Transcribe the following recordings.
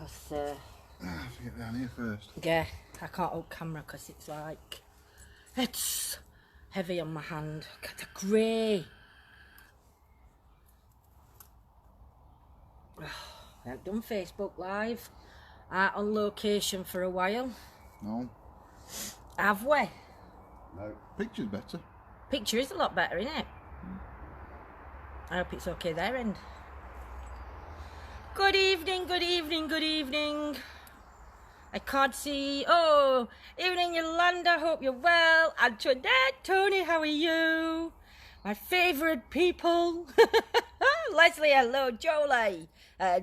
because I have to get down here first. yeah, I can't hold camera because it's like, it's heavy on my hand. Look at the grey. Oh, I haven't done Facebook Live. Out on location for a while. No. Have we? No. Picture's better. Picture is a lot better, isn't it? I hope it's okay there end. Good evening, good evening, good evening. I can't see. Oh, evening Yolanda, hope you're well. Antoinette, Tony, how are you? My favourite people. Leslie, hello. Jolie,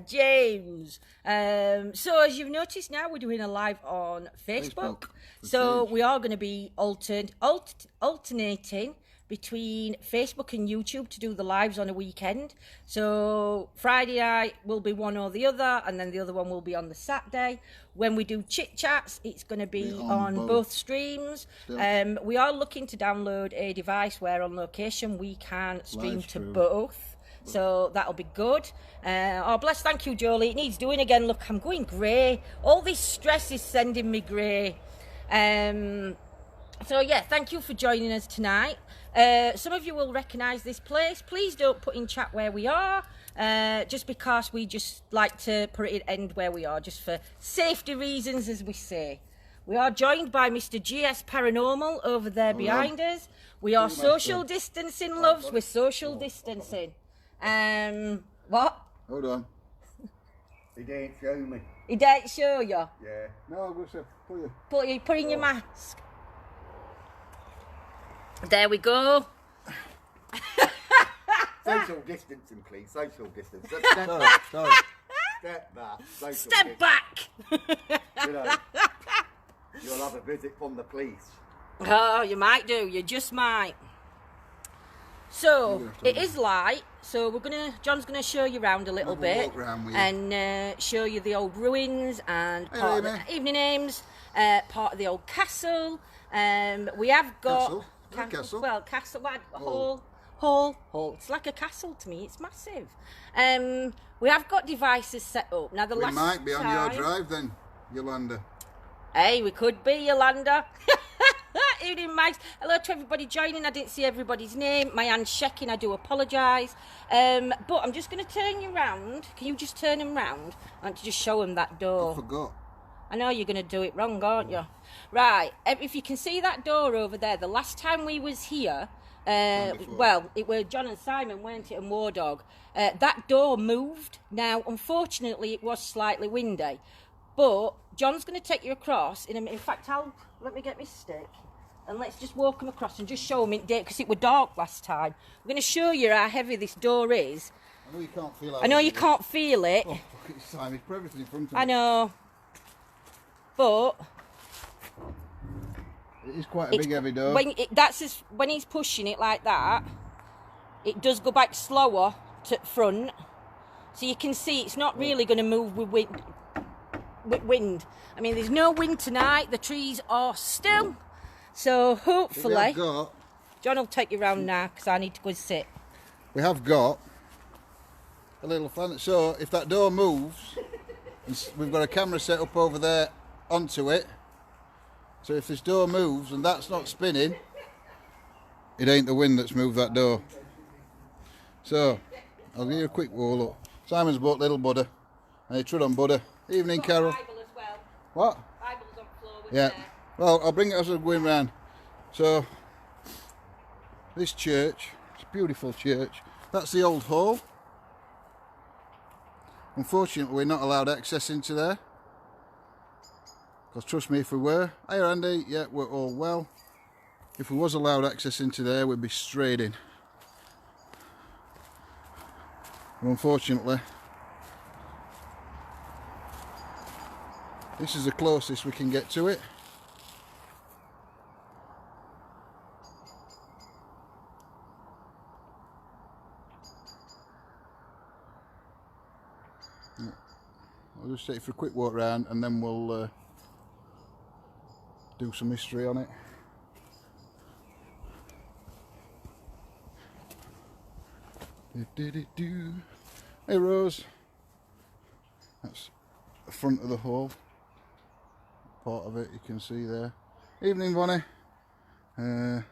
James. So as you've noticed now, we're doing a live on Facebook. So we are going to be alternating between Facebook and YouTube to do the lives on a weekend. So Friday night will be one or the other, and then the other one will be on the Saturday. When we do chit chats, it's going to be on both streams. We are looking to download a device where on location we can stream to both. So that'll be good. Oh, bless, thank you, Jolie. It needs doing again. Look, I'm going grey. All this stress is sending me grey. So yeah, thank you for joining us tonight. Some of you will recognise this place. Please don't put in chat where we are, just because we just like to put it end where we are, just for safety reasons, as we say. We are joined by Mr. GS Paranormal over there behind us. We are social distancing, loves. We're social distancing. What? Hold on. He didn't show me. He didn't show you? Yeah. No, I'm going to say, Put in your mask. There we go. Social distancing, please. Social distance. Sorry. Step back. Step back. You know, you'll have a visit from the police. Oh, you might do. You just might. So it is light. So John's gonna show you around a little bit and show you the old ruins and part of the evening names, part of the old castle. We have got castle. Well, castle. Hall. It's like a castle to me. It's massive. We have got devices set up now. We might be on your drive then, Yolanda. Hey, we could be, Yolanda. Evening, Mike. Hello to everybody joining. I didn't see everybody's name. My hand's shaking. I do apologise. But I'm just going to turn you round. Can you just turn him round? I want to just show him that door. I forgot. I know you're going to do it wrong, aren't you? Right. If you can see that door over there, the last time we was here, well, it were John and Simon, weren't it, and War Dog. That door moved. Now, unfortunately, it was slightly windy. But John's going to take you across. In fact, let me get my stick. And let's just walk him across and just show him in date, because it was dark last time. I'm going to show you how heavy this door is. I know you can't feel it. I know you can't feel it. Oh, fuck, it's time. It's put everything in front of me. I know. But it is quite a big heavy door. When he's pushing it like that, it does go back slower to front. So you can see it's not really going to move with wind. I mean, there's no wind tonight. The trees are still. So hopefully, John will take you round now because I need to go and sit. We have got a little fan. So if that door moves, we've got a camera set up over there onto it. So if this door moves and that's not spinning, it ain't the wind that's moved that door. So I'll give you a quick roll up. Simon's bought little Buddha. Hey, trud on Buddha. Evening, Carol. Bible as well. What? Bible's on the floor with Yeah. there. Well, I'll bring it as we're going round. So, this church, it's a beautiful church. That's the old hall. Unfortunately, we're not allowed access into there. Because trust me, if we were, hey Andy, yeah, we're all well. If we was allowed access into there, we'd be straight in. But unfortunately, this is the closest we can get to it. I'll just take you for a quick walk round and then we'll do some history on it. Hey Rose, that's the front of the hole. Part of it you can see there. Evening, Bonnie. Like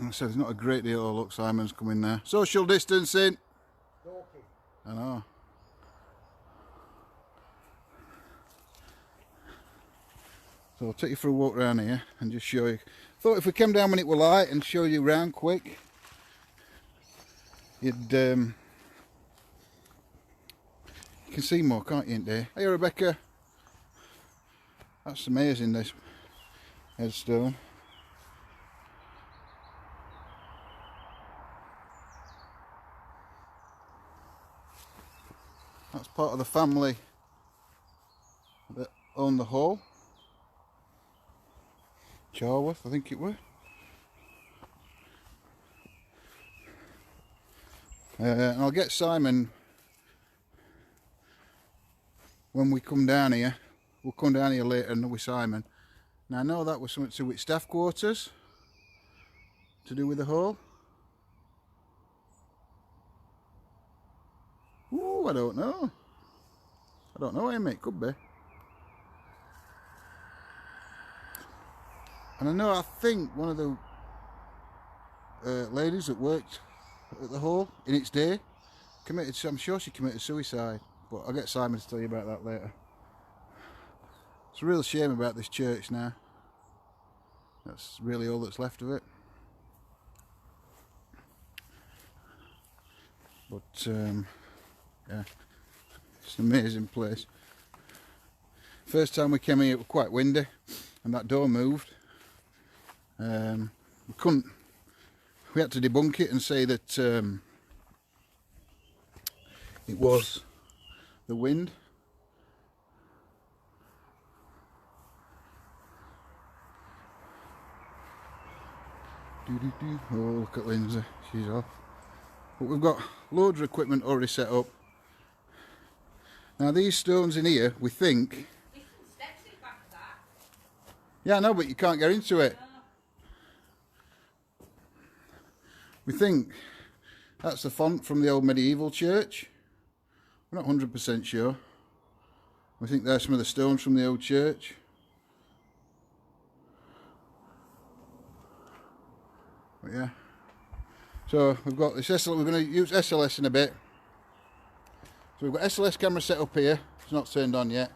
I said, there's not a great deal. Oh, look, Simon's coming there. Social distancing. I know. So I'll take you for a walk around here and just show you. Thought if we came down when it were light and show you around quick, you'd you can see more, can't you, in there? Hey, Rebecca. That's amazing, this headstone. That's part of the family that owned the hall. Charworth, I think it were. And I'll get Simon when we come down here. We'll come down here later and with Simon. Now I know that was something to do with staff quarters, to do with the hall. Ooh, I don't know. I don't know, Amy, it could be. And I know, I think one of the ladies that worked at the hall in its day committed, I'm sure she committed suicide, but I'll get Simon to tell you about that later. It's a real shame about this church now. That's really all that's left of it. But yeah, it's an amazing place. First time we came here it was quite windy and that door moved. We had to debunk it and say that it was the wind. Oh, look at Lindsay, she's off. But we've got loads of equipment already set up. Now these stones in here, we think... Yeah, I know, but you can't get into it. We think that's the font from the old medieval church. We're not 100% sure. We think there's some of the stones from the old church. But yeah. So we've got this SLS, we're going to use SLS in a bit. So we've got SLS camera set up here. It's not turned on yet.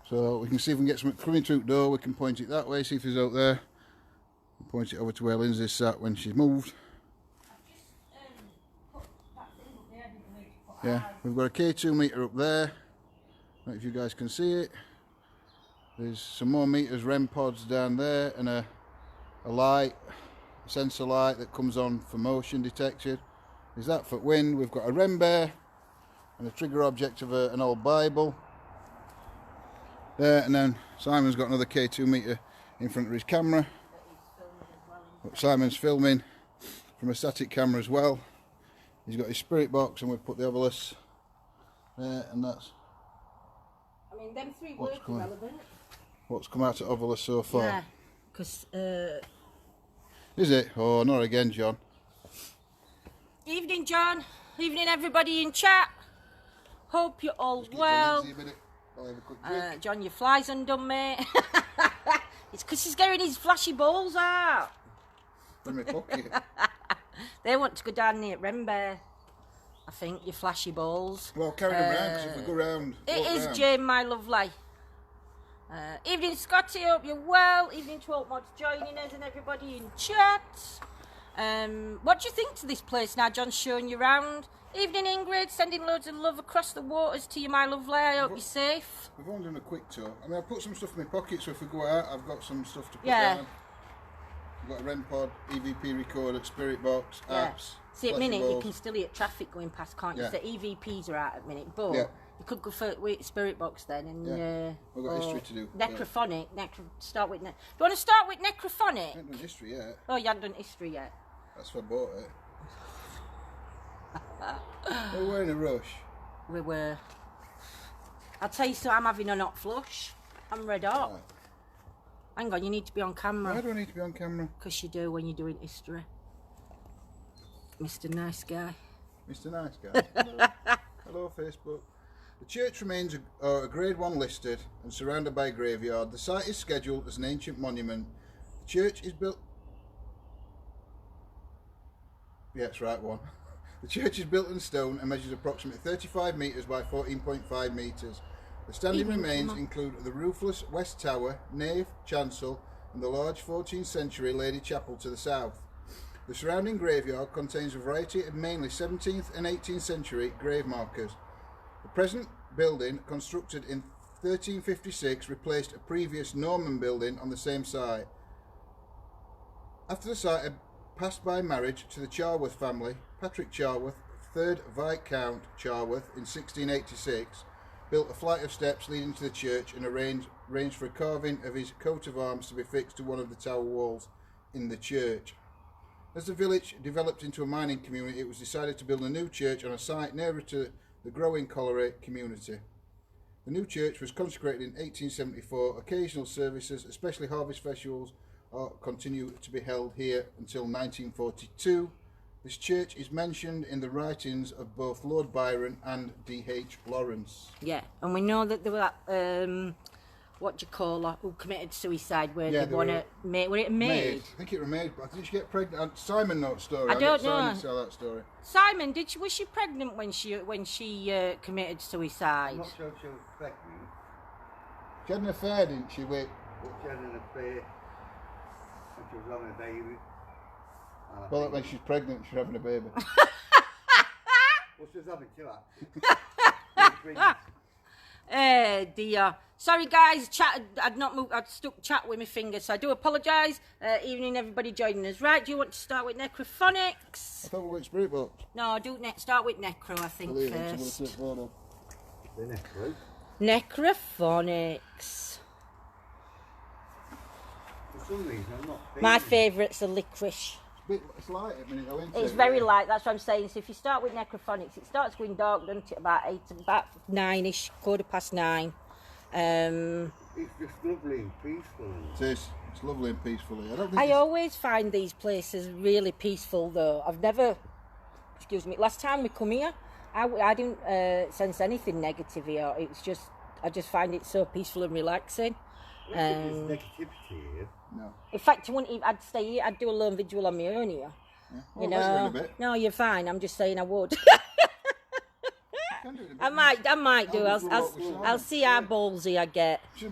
So we can see if we can get something coming through the door. We can point it that way, see if he's out there. Point it over to where Lindsay's sat when she's moved. Yeah, we've got a K2 meter up there. I don't know if you guys can see it. There's some more meters, REM pods down there, and a light, a sensor light that comes on for motion detection. Is that for wind? We've got a REM bear and a trigger object of an old Bible. There, and then Simon's got another K2 meter in front of his camera. But Simon's filming from a static camera as well. He's got his spirit box, and we've put the obelisk there, and that's. I mean, them three words are relevant. What's come out of obelisk so far? Yeah, because. Is it? Oh, not again, John. Evening, John. Evening, everybody in chat. Hope you're all well. John, your flies undone, mate. It's because he's getting his flashy balls out. In my pocket. They want to go down near Rembear, I think, your flashy balls. Well, carry them round, because if we go round... It is round. Jane, my lovely. Evening, Scotty, hope you're well. Evening to all mods joining us and everybody in chat. What do you think to this place now John's showing you around? Evening, Ingrid, sending loads of love across the waters to you, my lovely. I hope you're safe. We've only done a quick tour. I mean, I've put some stuff in my pocket, so if we go out, I've got some stuff to put down. We've got a REM pod, EVP recorder, spirit box, apps. See, at minute, you can still hear traffic going past, can't you? So EVPs are out at minute, but you could go for spirit box then. And we've got history to do. Necrophonic. Start with. Do you want to start with necrophonic? I haven't done history yet. Oh, you haven't done history yet. That's why I bought it. We were in a rush. We were. I'll tell you so, I'm having a hot flush. I'm red hot. Hang on, you need to be on camera. Why do I need to be on camera? Because you do when you're doing history. Mr. Nice Guy. Mr. Nice Guy. Hello. Hello, Facebook. The church remains a Grade 1 listed and surrounded by a graveyard. The site is scheduled as an ancient monument. The church is built... Yeah, it's right one. The church is built in stone and measures approximately 35 metres by 14.5 metres. The standing remains include the roofless West Tower, nave, chancel and the large 14th century Lady Chapel to the south. The surrounding graveyard contains a variety of mainly 17th and 18th century grave markers. The present building, constructed in 1356, replaced a previous Norman building on the same site. After the site had passed by marriage to the Charworth family, Patrick Charworth, 3rd Viscount Charworth in 1686, built a flight of steps leading to the church and arranged for a carving of his coat of arms to be fixed to one of the tower walls in the church. As the village developed into a mining community, it was decided to build a new church on a site nearer to the growing colliery community. The new church was consecrated in 1874. Occasional services, especially harvest festivals, continue to be held here until 1942. This church is mentioned in the writings of both Lord Byron and D.H. Lawrence. Yeah, and we know that there were that, what do you call her, who committed suicide where they want to make, were it a maid? I think it was a maid, but did she get pregnant? Simon knows story. I don't know. Simon to tell that story. Simon, was she pregnant when she committed suicide? I'm not sure if she was pregnant. She had an affair, didn't she, with... She had an affair and she was having a baby. Well, when she's pregnant, she's having a baby. Well, she was having two, actually. Dear. Sorry guys, I'd not moved, I'd stuck chat with my fingers, so I do apologise. Evening everybody joining us. Right, do you want to start with necrophonics? I thought we were Spirit Box. No, start with necro, I think, first. The necro. Necrophonics. For some reason, I'm not My favourite's the licorice. It's light at the minute, though, isn't it? It's very light, that's what I'm saying. So if you start with necrophonics, it starts going dark, doesn't it? About 9ish, 9:15. It's just lovely and peaceful. It is. It's lovely and peaceful. I always find these places really peaceful, though. I've never, excuse me, last time we come here, I didn't sense anything negative here. It's just, I just find it so peaceful and relaxing. There's negativity here. No. In fact, I'd stay here. I'd do a lone vigil on my own here. Yeah. You Well, know. No, you're fine. I'm just saying I would. I might do. I'll see how ballsy I get. You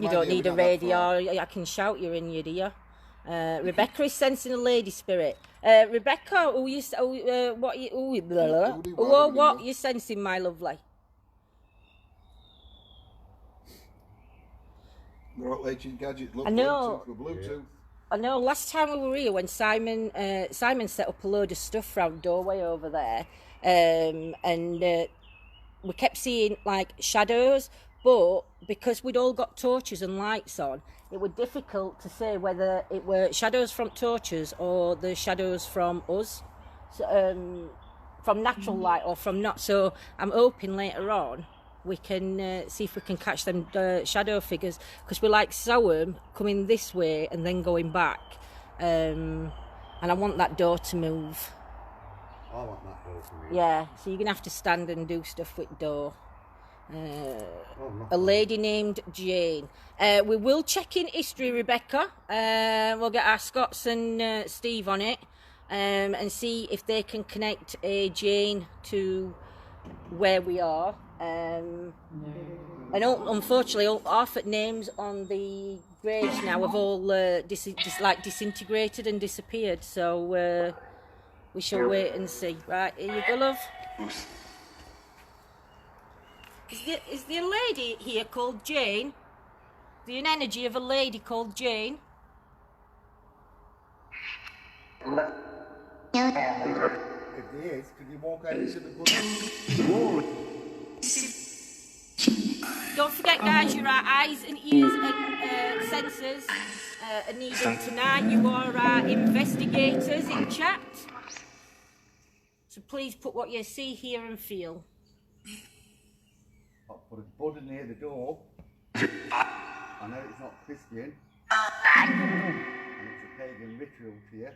don't need a radio. I can shout you in your ear. Rebecca is sensing a lady spirit. Rebecca, what you sensing, my lovely? They're all ancient gadgets. Look, I know. Bluetooth. I know. Last time we were here, when Simon set up a load of stuff round doorway over there, and we kept seeing like shadows, but because we'd all got torches and lights on, it was difficult to say whether it were shadows from torches or the shadows from us, so, from natural light or from not. So I'm hoping later on we can see if we can catch them shadow figures, because we saw them coming this way and then going back, and I want that door to move. I want that door to move. Yeah, so you're gonna have to stand and do stuff with the door. A lady named Jane. We will check in history, Rebecca. We'll get our Scots and Steve on it, and see if they can connect a Jane to where we are. And unfortunately, half the names on the graves now have all disintegrated and disappeared. So we shall wait and see. Right, here you go, love. Is there a lady here called Jane? Is there an energy of a lady called Jane? If there is, could you walk out into the bush? Don't forget, guys, your eyes and ears and senses are needed tonight. You are our investigators in chat. So please put what you see, hear and feel. I'll put a button near the door. I know it's is not Christian. And it's a pagan ritual here.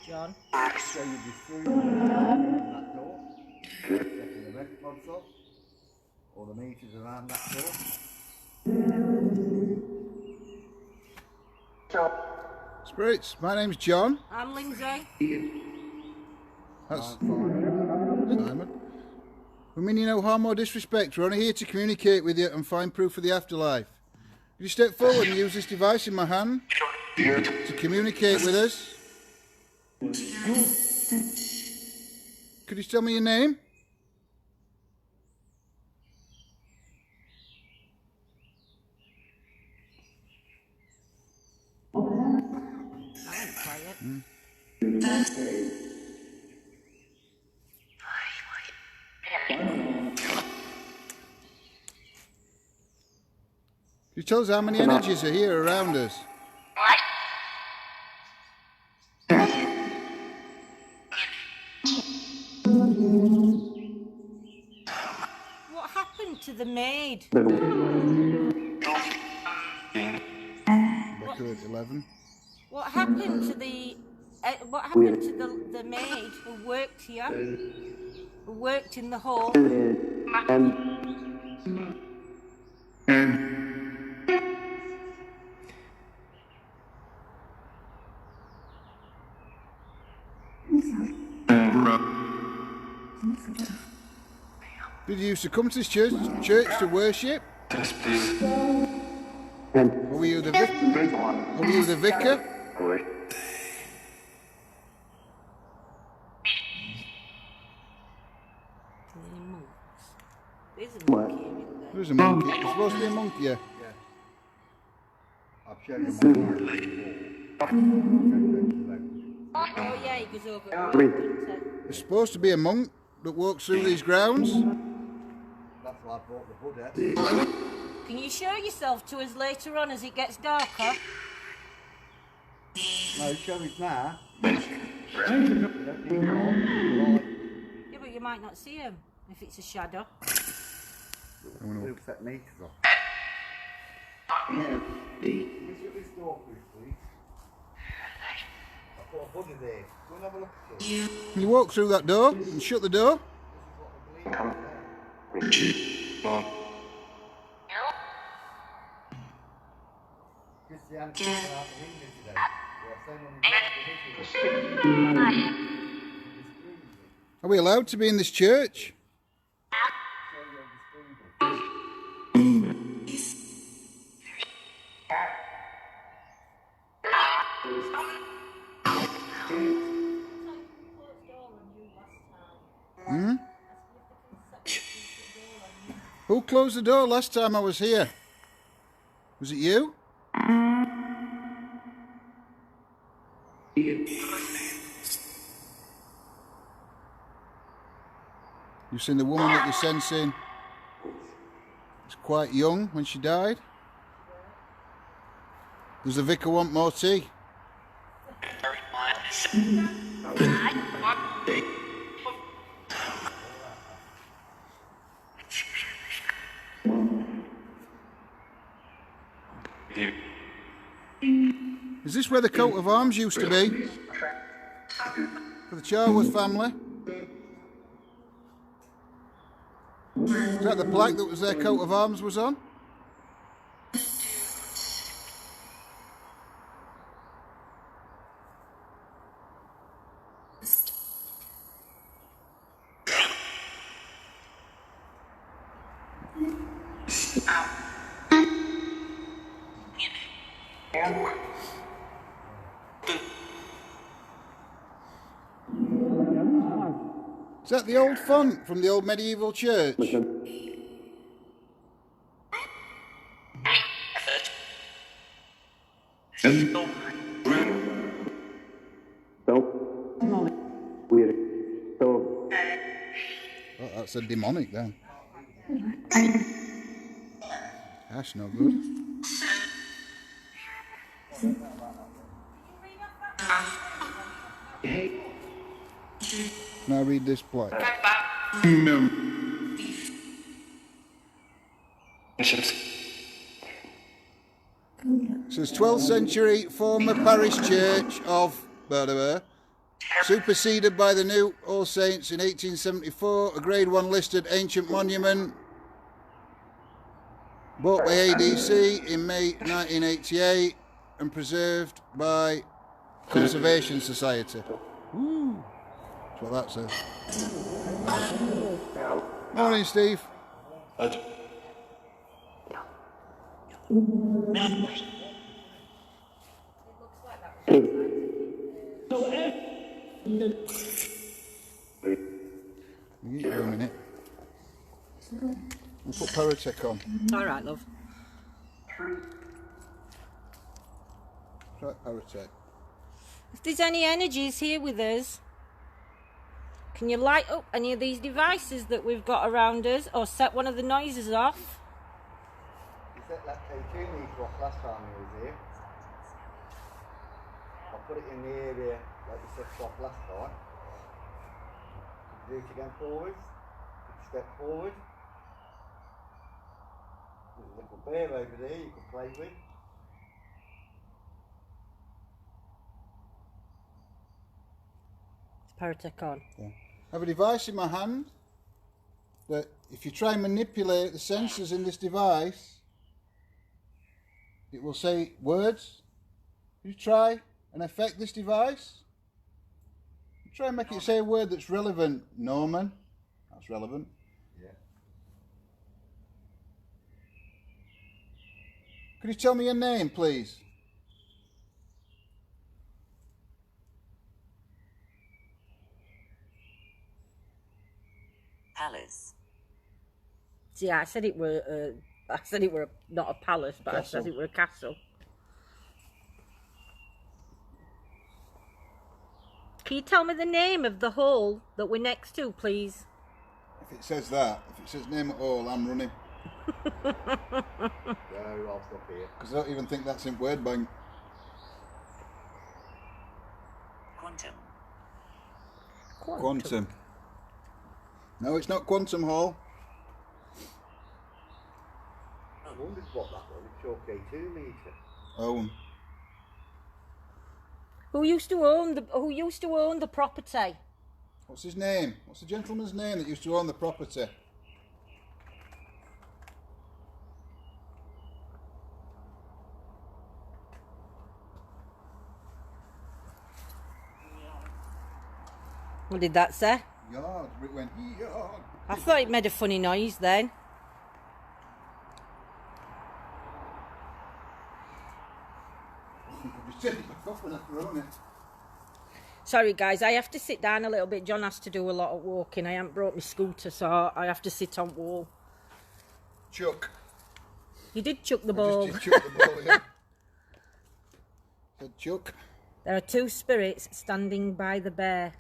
John. So you destroy that door, taking the rent pods off, or the meters around that door. Spirits, my name's John. I'm Lindsay. That's Simon. We mean you no harm or disrespect. We're only here to communicate with you and find proof of the afterlife. Could you step forward and use this device in my hand to communicate with us? Could you tell me your name? Quiet. Could you tell us how many energies are here around us? What happened to the maid? Back at 11. What happened to the the maid who worked here? Who worked in the hall? Did you used to come to this church to worship? Or were you the vicar? There's a monkey. There's supposed to be a monkey here. Yeah. I've shown you my Oh yeah, he goes over. There's supposed to be a monk that walks through these grounds. That's why I brought the Buddha. Can you show yourself to us later on as it gets darker? No, show it now. Yeah, but you might not see him if it's a shadow. We'll set meters off. Look at this door, please. I've got a Buddha there. Go and have a look at it. Can you walk through that door and shut the door? Christianity out the window today. They are saying Are we allowed to be in this church? Who closed the door last time I was here? Was it you? You've seen the woman that you're sensing was quite young when she died. Does the vicar want more tea? Is this where the coat of arms used to be? For the Charworth family? Is that the plaque that was their coat of arms was on? Is that the old font from the old medieval church? Oh, that's a demonic then. That's no good. Now read this plaque. So it's 12th century former parish church of superseded by the new All Saints in 1874, a Grade 1 listed ancient monument, bought by ADC in May 1988 and preserved by Conservation Society. Ooh, that's what that says. Morning, Steve. Give you a minute. We'll put Paratech on. All right, love. Try Paratech. If there's any energies here with us, can you light up any of these devices that we've got around us, or set one of the noises off? You set that K2 meter off last time you was here. I put it in the area like you set off last time. Do it again forwards. Step forward. There's a little bear over there you can play with. It's Paratech on. Yeah. I have a device in my hand that if you try and manipulate the sensors in this device, it will say words. You try and affect this device. You try and make it say a word that's relevant. Norman. That's relevant. Yeah. Could you tell me your name, please? Palace. See, I said it were not a palace, but Castle. I said it were a castle. Can you tell me the name of the hole that we're next to, please? If it says that, if it says name at all, I'm running. No, I'll stop here. Because I don't even think that's in word bank. Quantum. Quantum. No, it's not Quantum Hall. I wondered what that was. It's your K2 meter. Own. Who used to own the property? What's his name? What's the gentleman's name that used to own the property? What did that say? Yard. It went yard. I thought it made a funny noise then. Sorry guys, I have to sit down a little bit. John has to do a lot of walking. I haven't brought my scooter, so I have to sit on wall. Chuck. You did chuck the I ball. just did chuck the ball, yeah. Said Chuck. There are two spirits standing by the bear.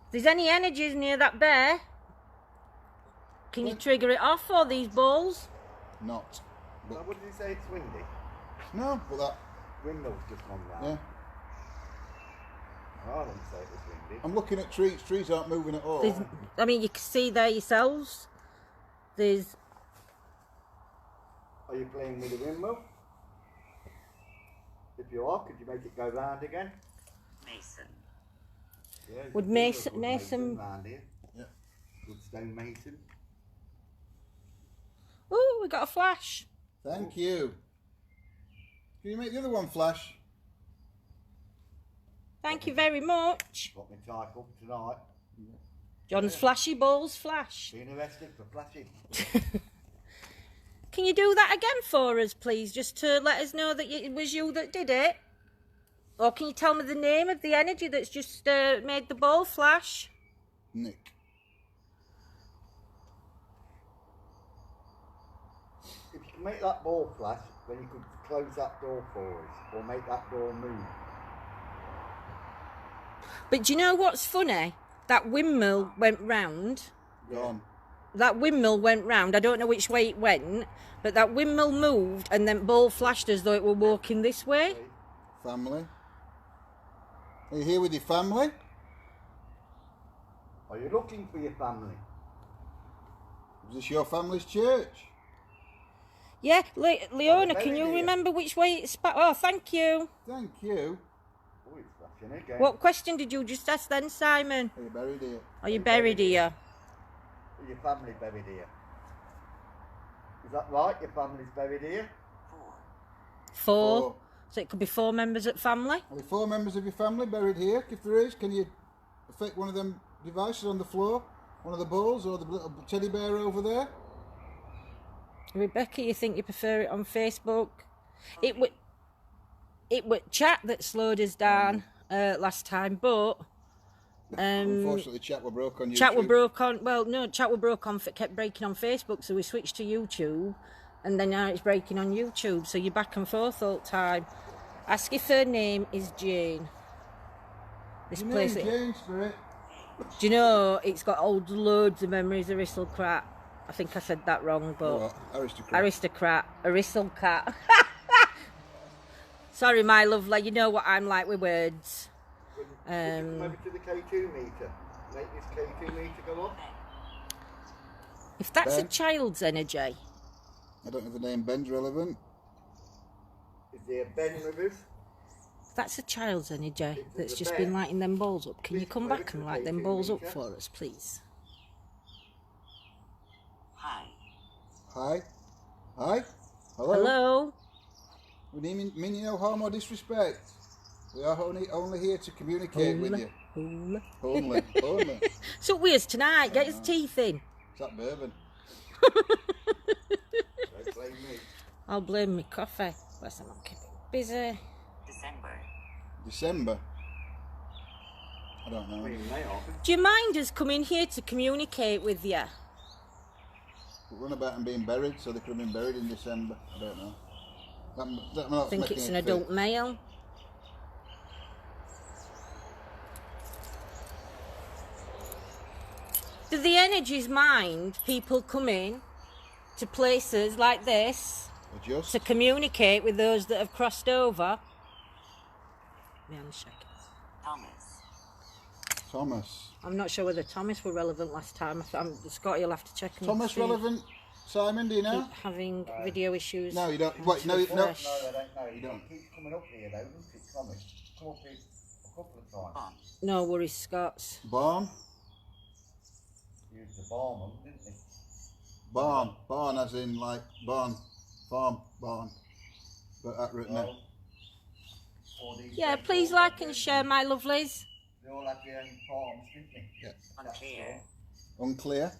If there's any energies near that bear, can you trigger it off for these balls? Not. But, What did you say? It's windy. no, but that. Windmill's just gone round. Yeah. I wouldn't say it was windy. I'm looking at trees. Trees aren't moving at all. I mean, you can see there yourselves. There's. Are you playing with the windmill? If you are, could you make it go round again? Mason. Yeah, Would there's a good Mason- round here. Yeah. Good stone mason. Oh, we got a flash. Thank you. Can you make the other one flash? Thank you very much. Got me title tonight. John's flashy balls flash. Being arrested for flashing. Can you do that again for us, please, just to let us know that it was you that did it? Or can you tell me the name of the energy that's just made the ball flash? Nick. If you can make that ball flash, then you could close that door for us, or make that door move. But do you know what's funny? That windmill went round. Gone. That windmill went round. I don't know which way it went, but that windmill moved and then ball flashed as though it were walking this way. Family. Are you here with your family? Are you looking for your family? Is this your family's church? Yeah, Leona, very can you dear. remember which way it's back? Oh, thank you. Thank you. Oh, it's flashing again. What question did you just ask then, Simon? Are you buried here? Are you buried here? Is your family buried here? Is that right? Your family's buried here? 4. Four. So it could be 4 members of family. Are there 4 members of your family buried here? If there is, can you affect one of them devices on the floor? One of the balls or the little teddy bear over there? Rebecca, you think you prefer it on Facebook? It was chat that slowed us down last time, but Unfortunately, chat were broke on YouTube. chat were broke on. Well, no, chat were broke on. Kept breaking on Facebook, so we switched to YouTube, and then now it's breaking on YouTube. So you're back and forth all the time. Ask if her name is Jane. This Your place. name's Jane, Spirit. Do you know it's got loads of memories of aristocrat? I think I said that wrong, but What? aristocrat. Sorry, my lovely. You know what I'm like with words. Could you come over to the K2 meter? Make this K2 meter go up? If that's a Ben? child's energy, I don't know if the name Ben's relevant. Is there Ben with us? if that's a child's energy that's there's a just Ben. been lighting them balls up, can you Please come come over back to and the light them K2 balls up meter. for us, please? Hi. Hi. Hi. Hello. Hello? We mean no harm or disrespect. We are only here to communicate with you. Hola. Only. Only. So weird tonight. Get his teeth in. Is that bourbon? Don't blame me. I'll blame me coffee. Listen, I'm keeping busy. December. I don't know. We may have. Do you mind us coming here to communicate with you? We run about them being buried, so they could have been buried in December. I don't know. I think it's an adult male. Do the energies mind people coming to places like this Adjust. to communicate with those that have crossed over? My hand's shaking. Thomas. I'm not sure whether Thomas were relevant last time. Scotty will have to check. And Thomas see. relevant? Simon, do you know? Keep having video issues. No, you don't. Wait, no, no. Refresh. No, I don't know. You don't. It keeps coming up here though, doesn't it, Thomas? Come up here a couple of times. No worries, Scots. Barn? Used the barn on, didn't he? Barn. Barn as in like barn. Farm. Barn. But that written out. All these Yeah, guys please all had like their and own- share, my lovelies. They all had their own farms, didn't they? Yeah. Unclear. Unclear.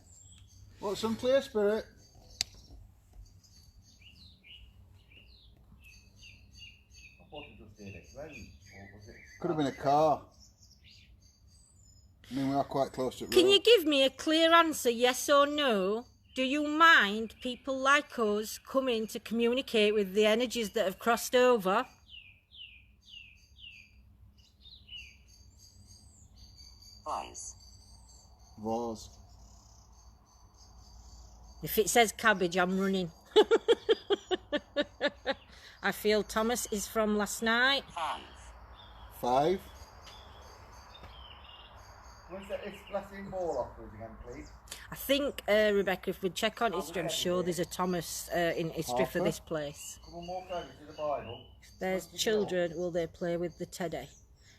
What's unclear, Spirit? I thought it just did it road, or was it? Could have been a car. I mean, we are quite close to it. Can you give me a clear answer, yes or no? Do you mind people like us coming to communicate with the energies that have crossed over? Voice. Vase. If it says cabbage, I'm running. I feel Thomas is from last night. 5. 5. When's that this flashing ball off us again, please? I think, Rebecca, if we check on history, I'm sure there's a Thomas in history for Harper? this place. Come on, walk over to the Bible. There's children, will they play with the teddy?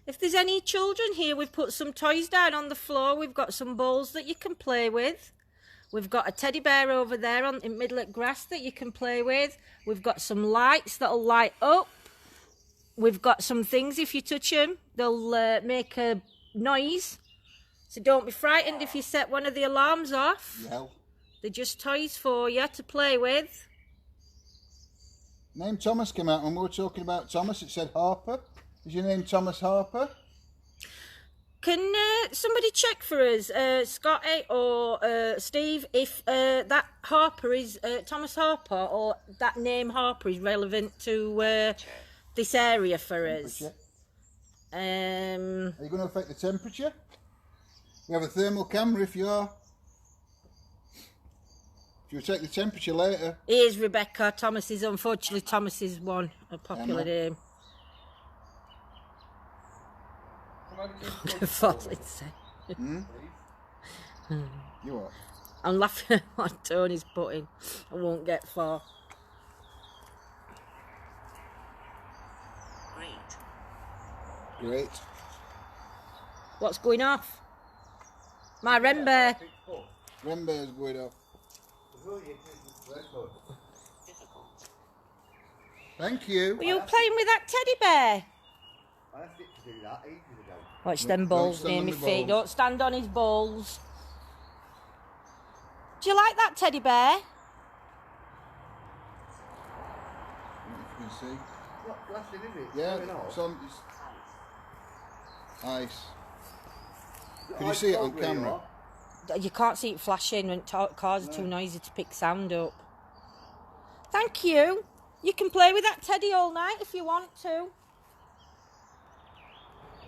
If there's any children here, we've put some toys down on the floor. We've got some balls that you can play with. We've got a teddy bear over there in middle of grass that you can play with. We've got some lights that'll light up. We've got some things, if you touch them, they'll make a noise. So don't be frightened if you set one of the alarms off. Yell. They're just toys for you to play with. Name Thomas came out when we were talking about Thomas. It said Harper. Is your name Thomas Harper? Can somebody check for us, Scotty or Steve, if that Harper is Thomas Harper or that name Harper is relevant to this area for us? Temperature. Are you going to affect the temperature? We have a thermal camera if you are. If you take the temperature later. Here's Rebecca. Unfortunately, Thomas is a popular Emma. name. Come over to the Falling say. please. You what? I'm laughing at what Tony's putting. I won't get far. Great. What's going off? My Rembear. Rembear's going off. Difficult. Thank you. Were you playing with that teddy bear? I asked it to do that ages ago. Watch them Don't balls stand near on my my feet. balls. Don't stand on his balls. Do you like that teddy bear? I don't know if you can see. It's not flashing, is it? It's Yeah, going off. it's on. It's Ice. ice. Can you see it on Where you camera? are. You can't see it flashing when cars are too noisy to pick sound up. Thank you. You can play with that teddy all night if you want to.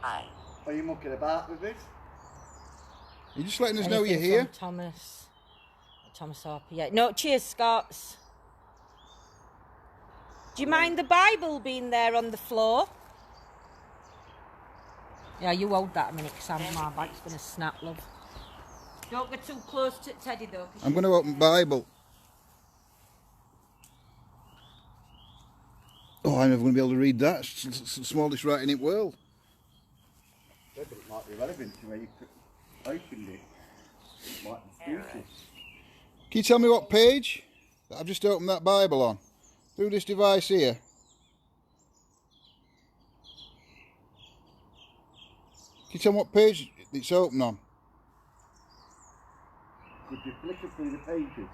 I. Are you mucking about with this? You're just letting us know you're Anything here. from Thomas Harper, yeah. No, cheers, Scots. Do you mind the Bible being there on the floor? Yeah, you hold that a minute, because my back's going to snap, love. Don't get too close to Teddy, though. I'm going to open Bible. Oh, I'm never going to be able to read that. It's the smallest writing in the world. Yeah, but it might be relevant to where you opened it. It might be spooky. Can you tell me what page that I've just opened that Bible on? Through this device here. Can you tell me what page it's open on? Could you flicker through the pages?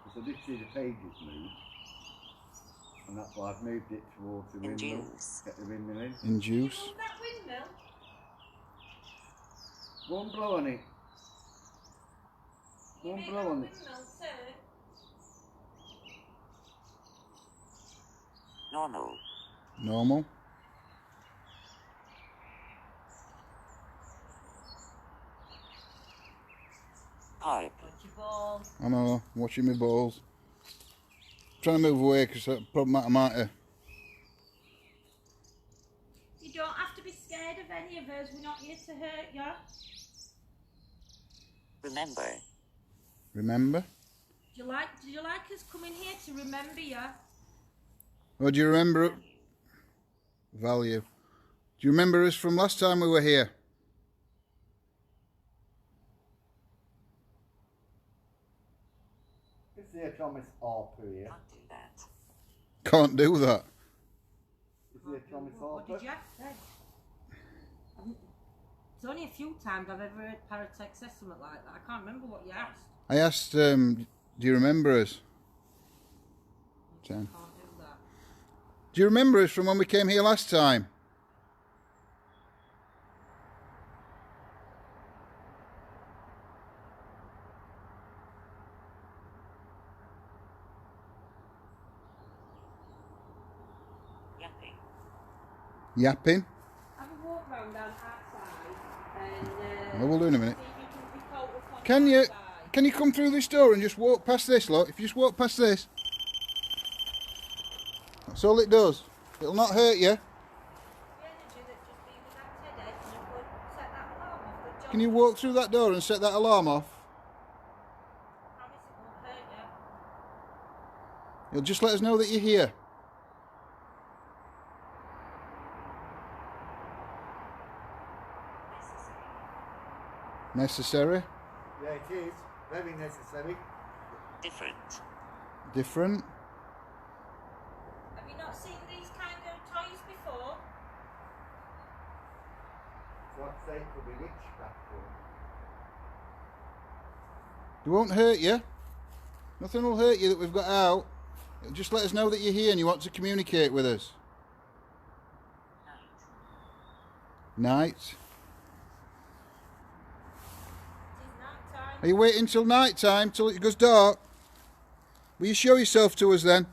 Because I did see the pages move. And that's why I've moved it towards the windmill. Induce. Get the windmill in. In juice. that windmill? One blow on it. One blow on it. Normal. Normal. Pipe. I know, watching my balls. Trying to move away because that's problematic. You don't have to be scared of any of us. We're not here to hurt you. Remember. Remember? Do you like us coming here to remember you? Or do you remember? Value. Do you remember us from last time we were here? Is there Thomas Harper here? Can't do that. Can't do that. Is there Thomas What Harper? did you have to say? It's only a few times I've ever heard Paratex say something like that. I can't remember what you asked. I asked, do you remember us? 10. Can't do that. Do you remember us from when we came here last time? Yapping. Yapping? Have a walk round down outside and Well, we'll do in a minute. see if you can pick out what's on Can the you? outside. Can you come through this door and just walk past this, look? If you just walk past this. That's all it does. It'll not hurt you. The energy that just be with that Teddy, and you could set that alarm off. But Can you walk through that door and set that alarm off? promise it won't hurt you. It'll just let us know that you're here. Necessary. Necessary. Yeah, it is. Very necessary. Different. Different. Have you not seen these kind of toys before? So I'd say it could be witchcraft. It won't hurt you. Nothing will hurt you that we've got out. It'll just let us know that you're here and you want to communicate with us. Night. Night. It is night time. Are you waiting till night time, till it goes dark? Will you show yourself to us then?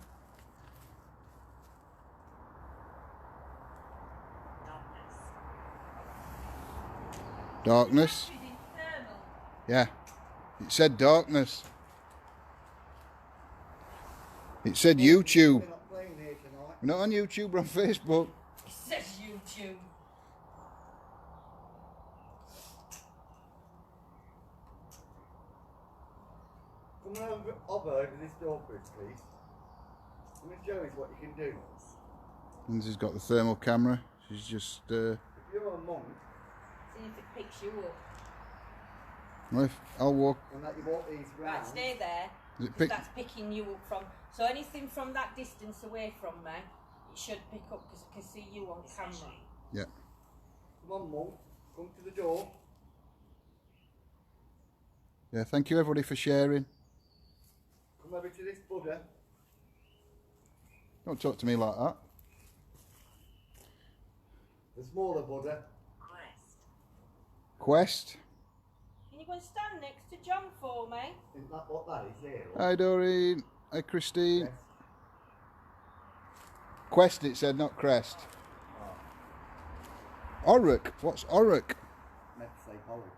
Darkness. Darkness. It's infernal. Yeah. It said darkness. It said YouTube. We're not playing here tonight. We're not on YouTube, we're on Facebook. It says YouTube. Come over this door, please. Let me show you what you can do. Lindsay's got the thermal camera. She's just. If you're a monk, See if it picks you up. Well, I'll walk. and that you walk these Right, round, stay there. Is it 'Cause pick? that's picking you up from. So anything from that distance away from me, it should pick up because I can see you on camera. Yeah. come on, monk, come to the door. Yeah. Thank you everybody for sharing. Come over to this Buddha. Don't talk to me like that. The smaller Buddha. Quest. Can you go and stand next to John for me? Isn't that what that is there? Hi Doreen. Hi Christine. Yes. Quest it said, not crest. Oric. What's Oric? Meant to say Horrocks.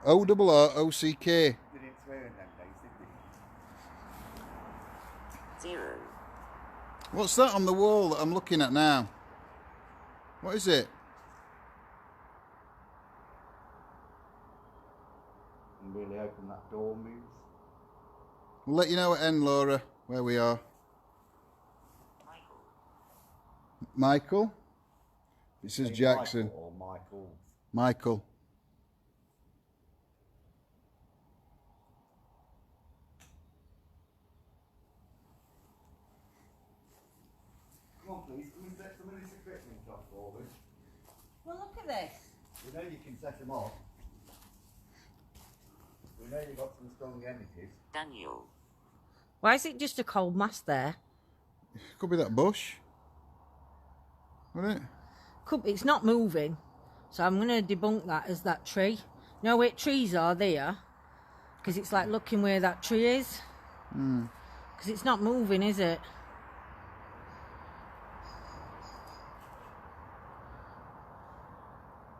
O-R-R-O-C-K. They didn't swear in them days, did they? 0, What's that on the wall that I'm looking at now? What is it? And really open that door moves. We'll let you know at end, Laura, where we are. Michael? It says Say Jackson. Michael or Michael. Michael. Come on, please. Come and set some of this equipment off for us. Well, look at this. We know you can set them off. We know you've got some strong energies. Daniel, Why is it just a cold mass there? Could be that bush. Wouldn't it? It's not moving, so I'm going to debunk that as that tree. No, wait, trees are there, because it's like looking where that tree is. Because it's not moving, is it?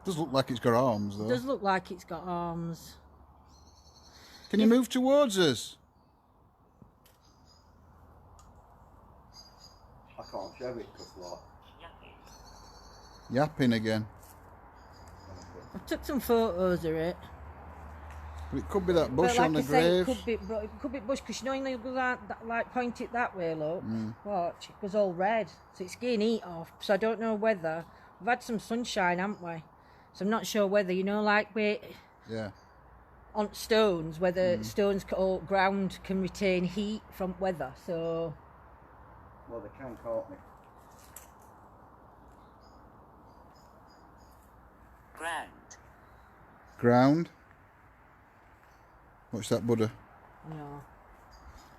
Does look like it's got arms It though. does look like it's got arms. Can you move towards us? I can't show it because like. Yapping again. I took some photos of it. But it could be that bush but like on the I say, grave. it could be bush, because you know when you go like point it that way, look. Watch, it goes all red, so it's getting heat off. So I don't know whether we've had some sunshine, haven't we? So I'm not sure whether, you know, like we Yeah. on stones, whether stones or ground can retain heat from weather. So Well, they can, can't they? ground, Ground. What's that, Buddha? no.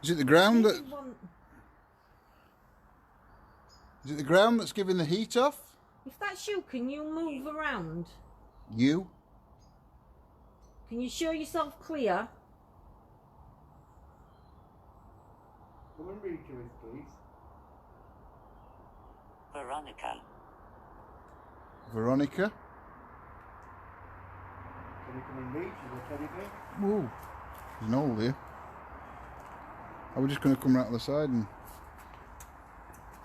Is it the ground that? Maybe one- Is it the ground that's giving the heat off? If that's you, can you move around? You? Can you show yourself clear? Come and read to us, please. Veronica, Veronica? Can you come and read to the teddy bear? Whoa. There's an hole here. Are we just going to come right to the side and...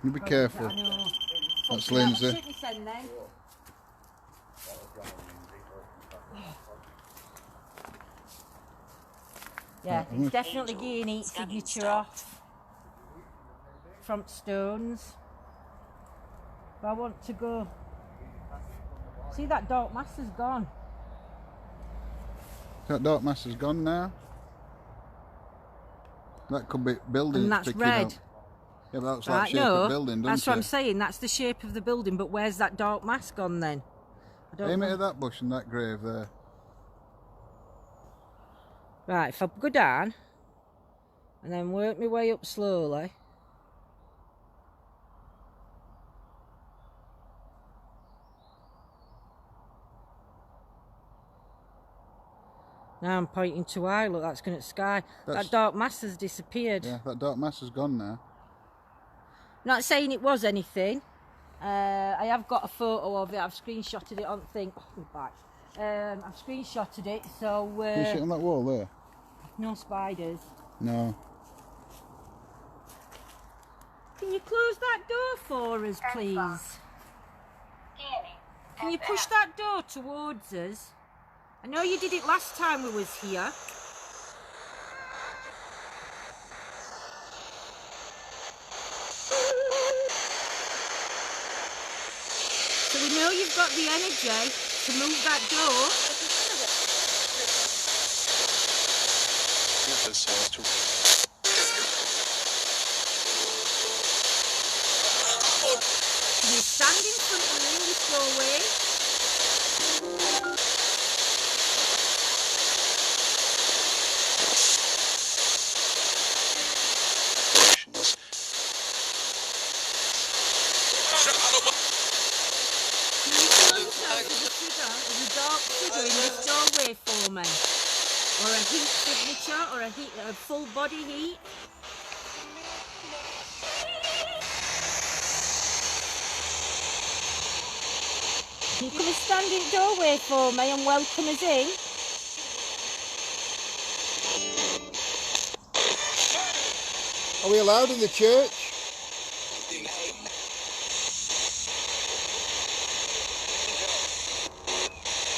You be careful. I know. That's Fucking hell, Lindsay. should we send them? Yeah, it's definitely getting heat signature off from stones. But I want to go. See, that dark mass is gone. That dark mass is gone now. That could be buildings And that's picking red. up. Yeah, but that's Right, like shape no, of building, doesn't that's what I'm it? saying. That's the shape of the building, but where's that dark mass gone then? I don't Aim it know. at that bush and that grave there. Right, if I go down and then work my way up slowly. Now I'm pointing to eye, look, that's going at sky. That's- That dark mass has disappeared. Yeah, that dark mass is gone now. Not saying it was anything. I have got a photo of it. I've screenshotted it on thing. Oh, my back. I've screenshotted it, so Can you see it on that wall there? no spiders. No. Can you close that door for us, please? Can you push that door towards us? I know you did it last time we was here. you know you've got the energy to move that door. You stand in front of me in this doorway. There's a dark figure in this doorway for me, or a heat signature, or a full body heat. You come and stand in the doorway for me and welcome us in. Are we allowed in the church?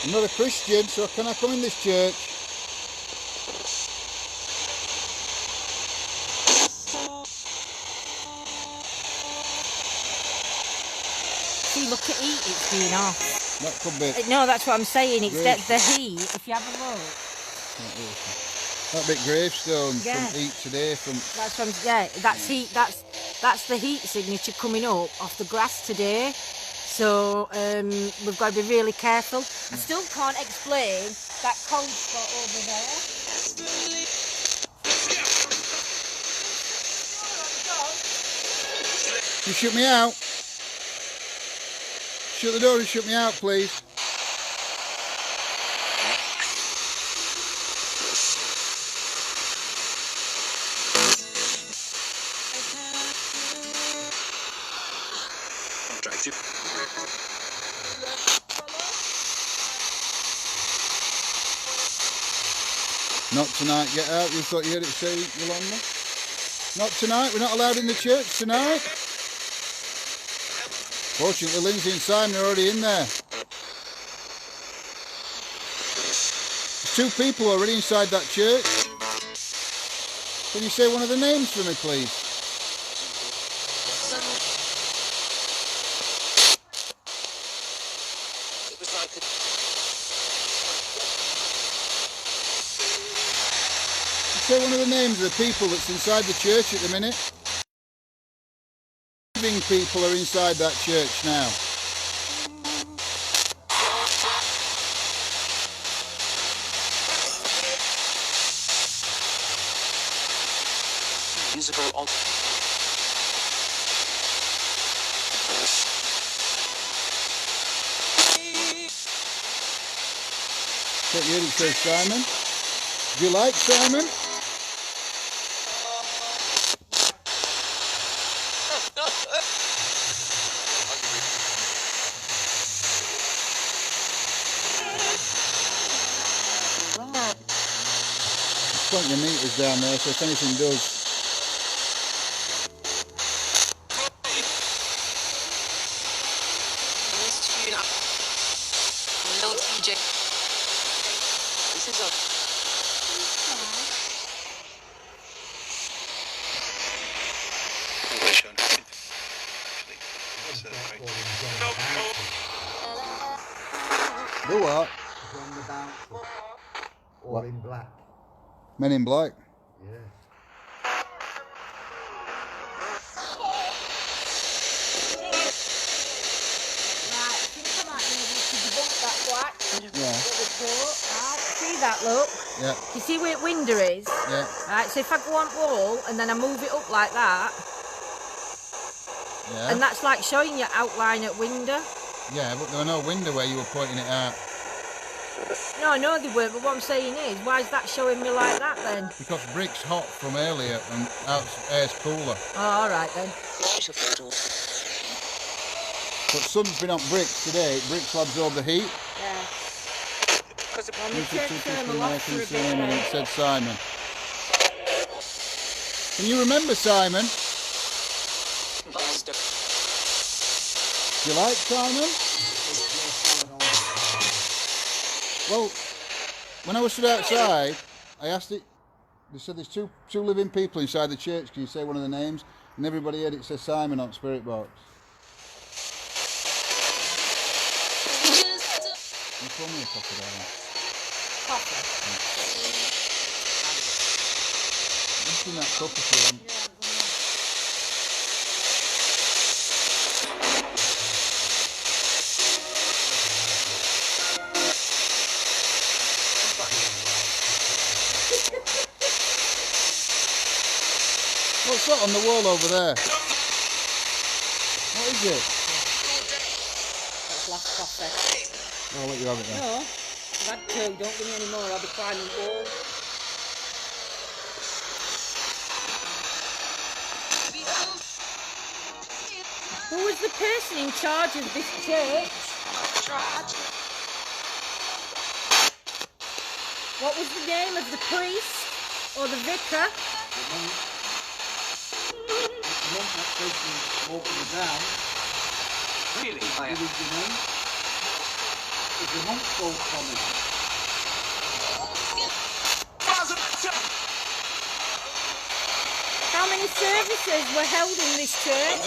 I'm not a Christian, so can I come in this church? See, look at heat, it's been off. That could be. No, that's what I'm saying, it's Grave. the heat, if you have a look. That bit gravestone Yeah. from heat today. That's what that's heat, that's the heat signature coming up off the grass today. So we've got to be really careful. I still can't explain that cold spot over there. You shoot me out. Shut the door and shoot me out, please. Not tonight, get out. You thought you heard it say, Yolanda? Not tonight, we're not allowed in the church tonight. Fortunately, Lindsay and Simon are already in there. There's 2 people already inside that church. Can you say one of the names for me, please? Say one of the names of the people that's inside the church at the minute. Living people are inside that church now. Check here, it says Simon. Do you like Simon? Plenty of meters down there, so if anything does. Do what? On the bouncer. All in black. Men in Black. Yeah. Right, I think I might be able to debunk that black. Yeah. Right, see that, look? Yeah. You see where the window is? Yeah. Right, so if I go on wall and then I move it up like that, Yeah. and that's like showing you outline at window. Yeah, but there were no window where you were pointing it out. No, I know they were, but what I'm saying is, why is that showing me like that then? Because brick's hot from earlier and air's cooler. Oh, alright then. But sun's been on bricks today. Bricks will absorb the heat. Yeah. Well, my It turn thermal off for a bit then. said Simon. Can you remember Simon? Do you like Simon? Well, when I was stood outside, I asked it. They said there's two living people inside the church. Can you say one of the names? And everybody heard it says Simon on Spirit Box. Pour me a coffee, darling. Coffee. Just in that cup if you want. What's that on the wall over there? What is it? That's last coffee. I'll let you have it then. No, I've had two. Don't give me any more. I'll be climbing walls. Who was the person in charge of this church? What was the name of the priest or the vicar? The monk that person walking down. Really? What is your name? Is the monk called Tommy? How many services were held in this church?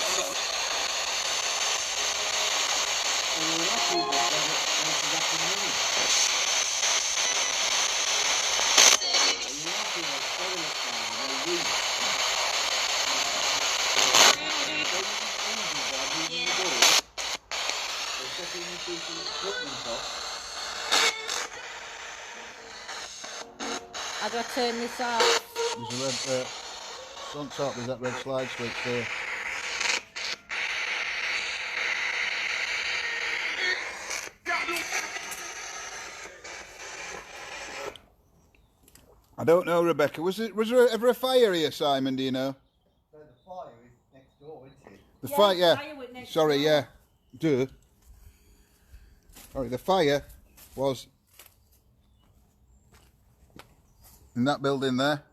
How do I turn this off? There's a red, on top there's that red slide switch there. I don't know, Rebecca. Was there ever a fire here, Simon? Do you know? So the fire is next door, isn't it? The Yeah, fire, the yeah. fire went next Sorry, door. yeah. Duh. Sorry, the fire was in that building there.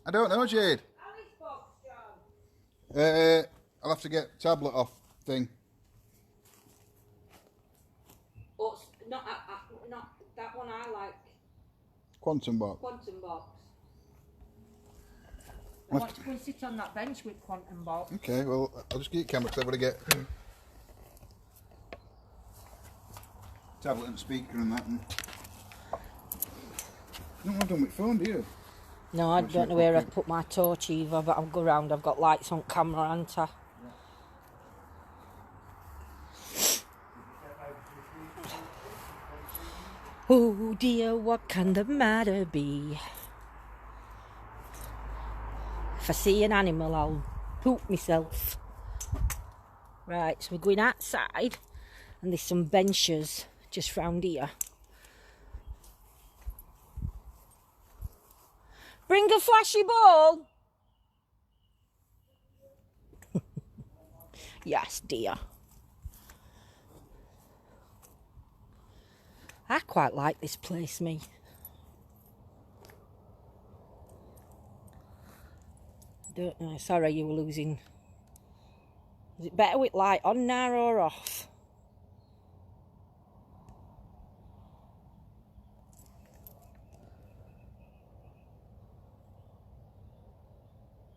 I don't know, Jade. I'll have to get tablet off thing. Oh, not that one I like. Quantum box. Quantum box. I want to go and sit on that bench with quantum box. Okay, well, I'll just get your camera because I've got to get tablet and speaker and that. And you don't want to do with phone, do you? No, I don't know where I've put my torch either, but I'll go round. I've got lights on camera, haven't I? Oh dear, what can the matter be? If I see an animal, I'll poop myself. Right, so we're going outside, and there's some benches just round here. Bring a flashy ball. Yes, dear. I quite like this place, me. Don't know. Sorry, you were losing. Is it better with light on now or off?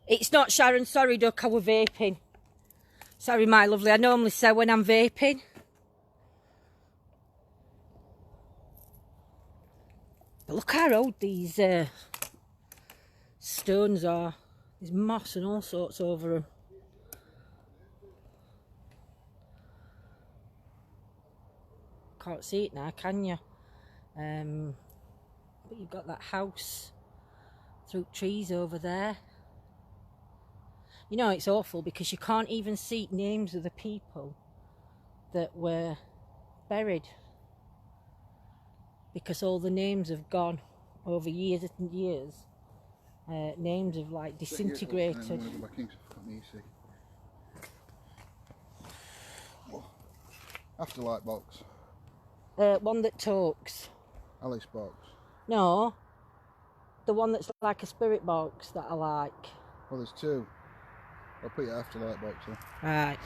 It's not Sharon, sorry duck, I were vaping. Sorry my lovely, I normally say when I'm vaping. But look how old these stones are. There's moss and all sorts over them. Can't see it now, can you? But you've got that house through trees over there. You know, it's awful because you can't even see names of the people that were buried because all the names have gone over years and years. Names have like disintegrated. Afterlife box. One that talks. Alice box. No, the one that's like a spirit box that I like. Well, there's two. I'll put your afterlife box in. Right.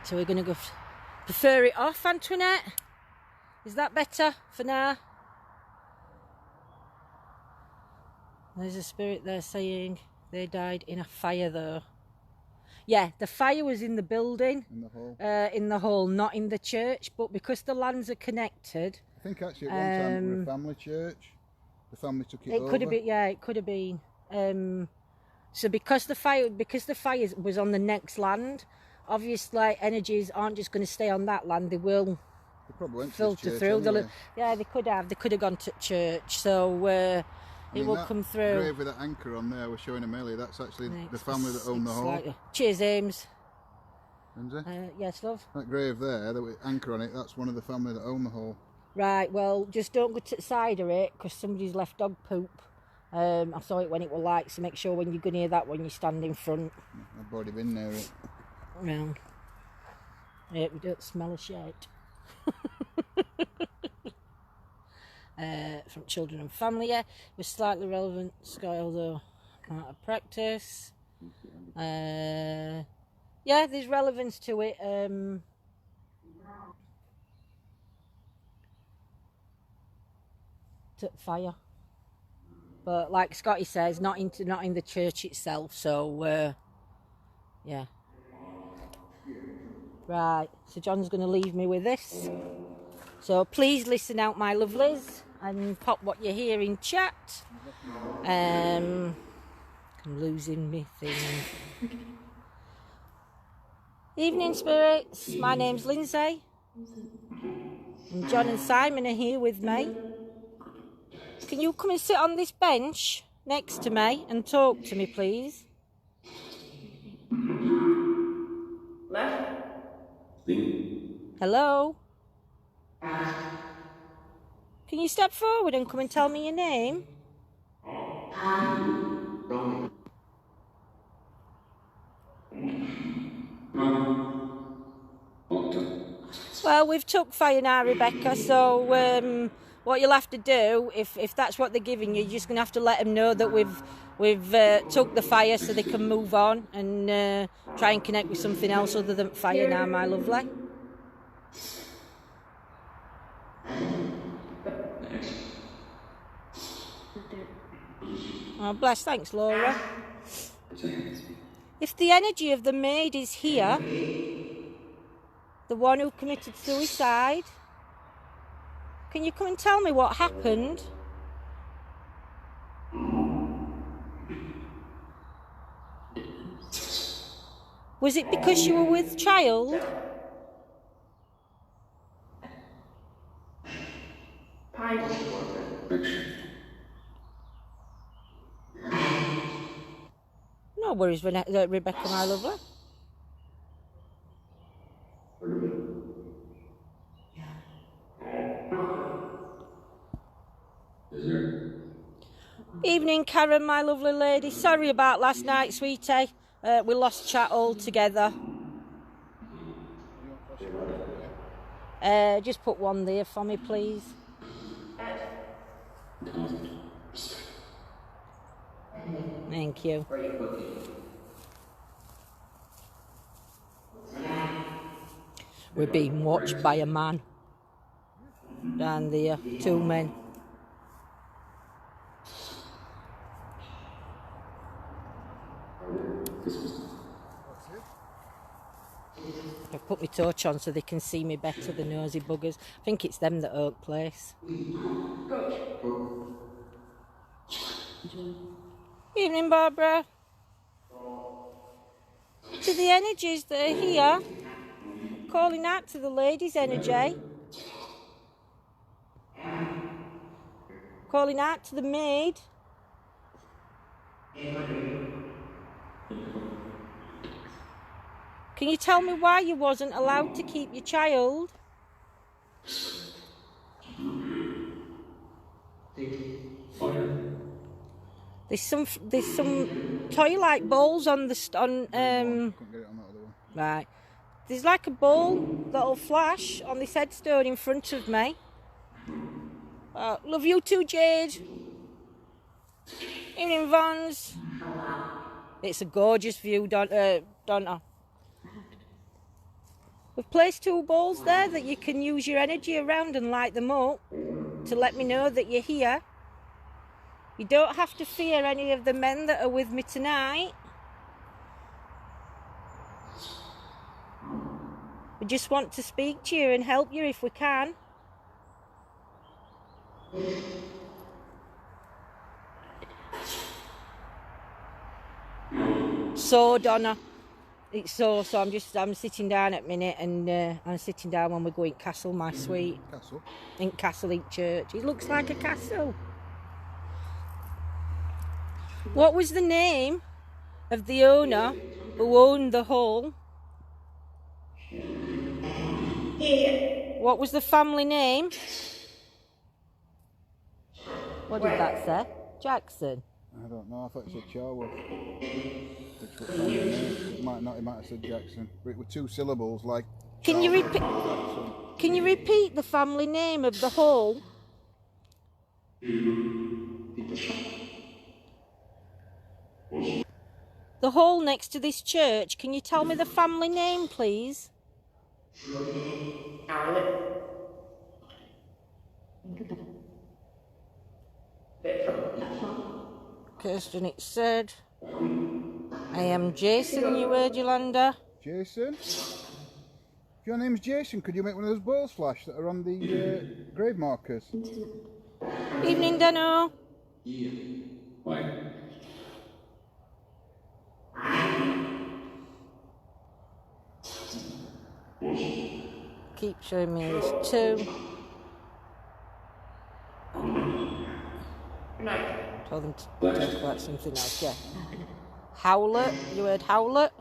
So we're going to go prefer it off, Antoinette. Is that better for now? There's a spirit there saying they died in a fire though. Yeah, the fire was in the building. In the hall. In the hall, not in the church. But because the lands are connected... I think actually at one time it was a family church. The family took it over. It could have been, yeah, it could have been. So because the fire was on the next land, obviously energies aren't just going to stay on that land. They will probably went filter to through. anyway. Yeah, they could have. They could have gone to church. So it will come through. Grave with that anchor on there, I was showing him earlier. That's actually the family that own the hall. Cheers, Ames. Yes, love. That grave there, that anchor on it, that's one of the family that own the hall. Right, well, just don't go to the side of it because somebody's left dog poop. I saw it when it was light, so make sure when you're going to hear that when you stand in front. I've already been near it. Well, yeah, we don't smell a shit. From children and family, yeah. With slightly relevant Sky, although out of practice. Yeah, there's relevance to it. To fire, but like Scotty says, not in the church itself. So yeah. Right, so John's going to leave me with this. So please listen out, my lovelies, and pop what you hear in chat. I'm losing me thing. Evening, spirits. My name's Lindsay, and John and Simon are here with me. Can you come and sit on this bench next to me and talk to me, please? Hello? Can you step forward and come and tell me your name? Well, we've took fire now, Rebecca, so what you'll have to do, if that's what they're giving you, you're just going to have to let them know that we've took the fire so they can move on and try and connect with something else other than fire now, my lovely. Oh, bless, thanks, Laura. If the energy of the maid is here, the one who committed suicide, can you come and tell me what happened? Was it because you were with child? No worries, Rebecca, my lovely. Evening, Karen, my lovely lady. Sorry about last night, sweetie. We lost chat altogether. Just put one there for me, please. Thank you. We're being watched by a man. Down there, 2 men. I've put my torch on so they can see me better, the nosy buggers. I think it's them that Oak Place. Evening, Barbara. To the energies that are here, calling out to the ladies' energy. Calling out to the maid. Can you tell me why you wasn't allowed to keep your child? There's some toy-like balls on the couldn't get it on that other one. Right. There's like a ball that'll flash on this headstone in front of me. Love you too, Jade. Evening, Vons. It's a gorgeous view, Donna. We've placed 2 balls there that you can use your energy around and light them up to let me know that you're here. You don't have to fear any of the men that are with me tonight. We just want to speak to you and help you if we can. So, Donna, it's so I'm sitting down at a minute, and I'm sitting down when we go in Castle, my sweet. Castle? In Castle in church. It looks like a castle. What was the name of the owner who owned the hall? What was the family name? What did that say? Jackson? I don't know, I thought it said Charwood. It might not, it might have said Jackson. But it were 2 syllables like Can you repeat the family name of the hall? The hall next to this church, can you tell me the family name, please? Kirsten, it said, I am Jason, you heard, Yolanda. Jason? If your name's Jason, could you make one of those balls flash that are on the grave markers? Evening, Dano. Keep showing me this too. Told them to talk about something else, yeah. Howlet, you heard Howlet?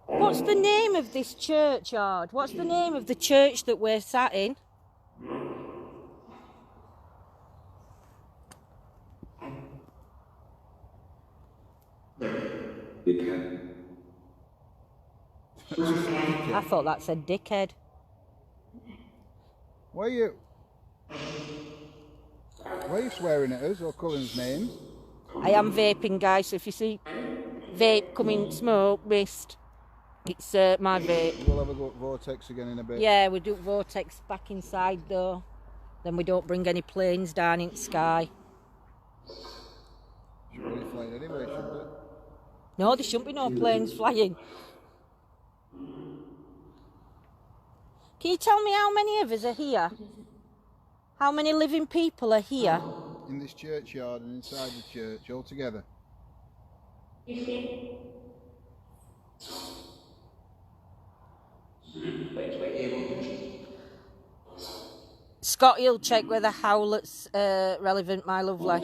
What's the name of this churchyard? What's the name of the church that we're sat in? I thought that said dickhead. Why are you swearing at us or calling us names? I am vaping, guys, so if you see vape coming, smoke, mist, it's my vape. We'll have a go at Vortex again in a bit. Yeah, we do Vortex back inside though. Then we don't bring any planes down in the sky. Should really fly anyway, shouldn't it? No, there shouldn't be no planes flying. Can you tell me how many of us are here? How many living people are here? In this churchyard and inside the church, all together. Scotty will check whether Howlet's relevant, my lovely.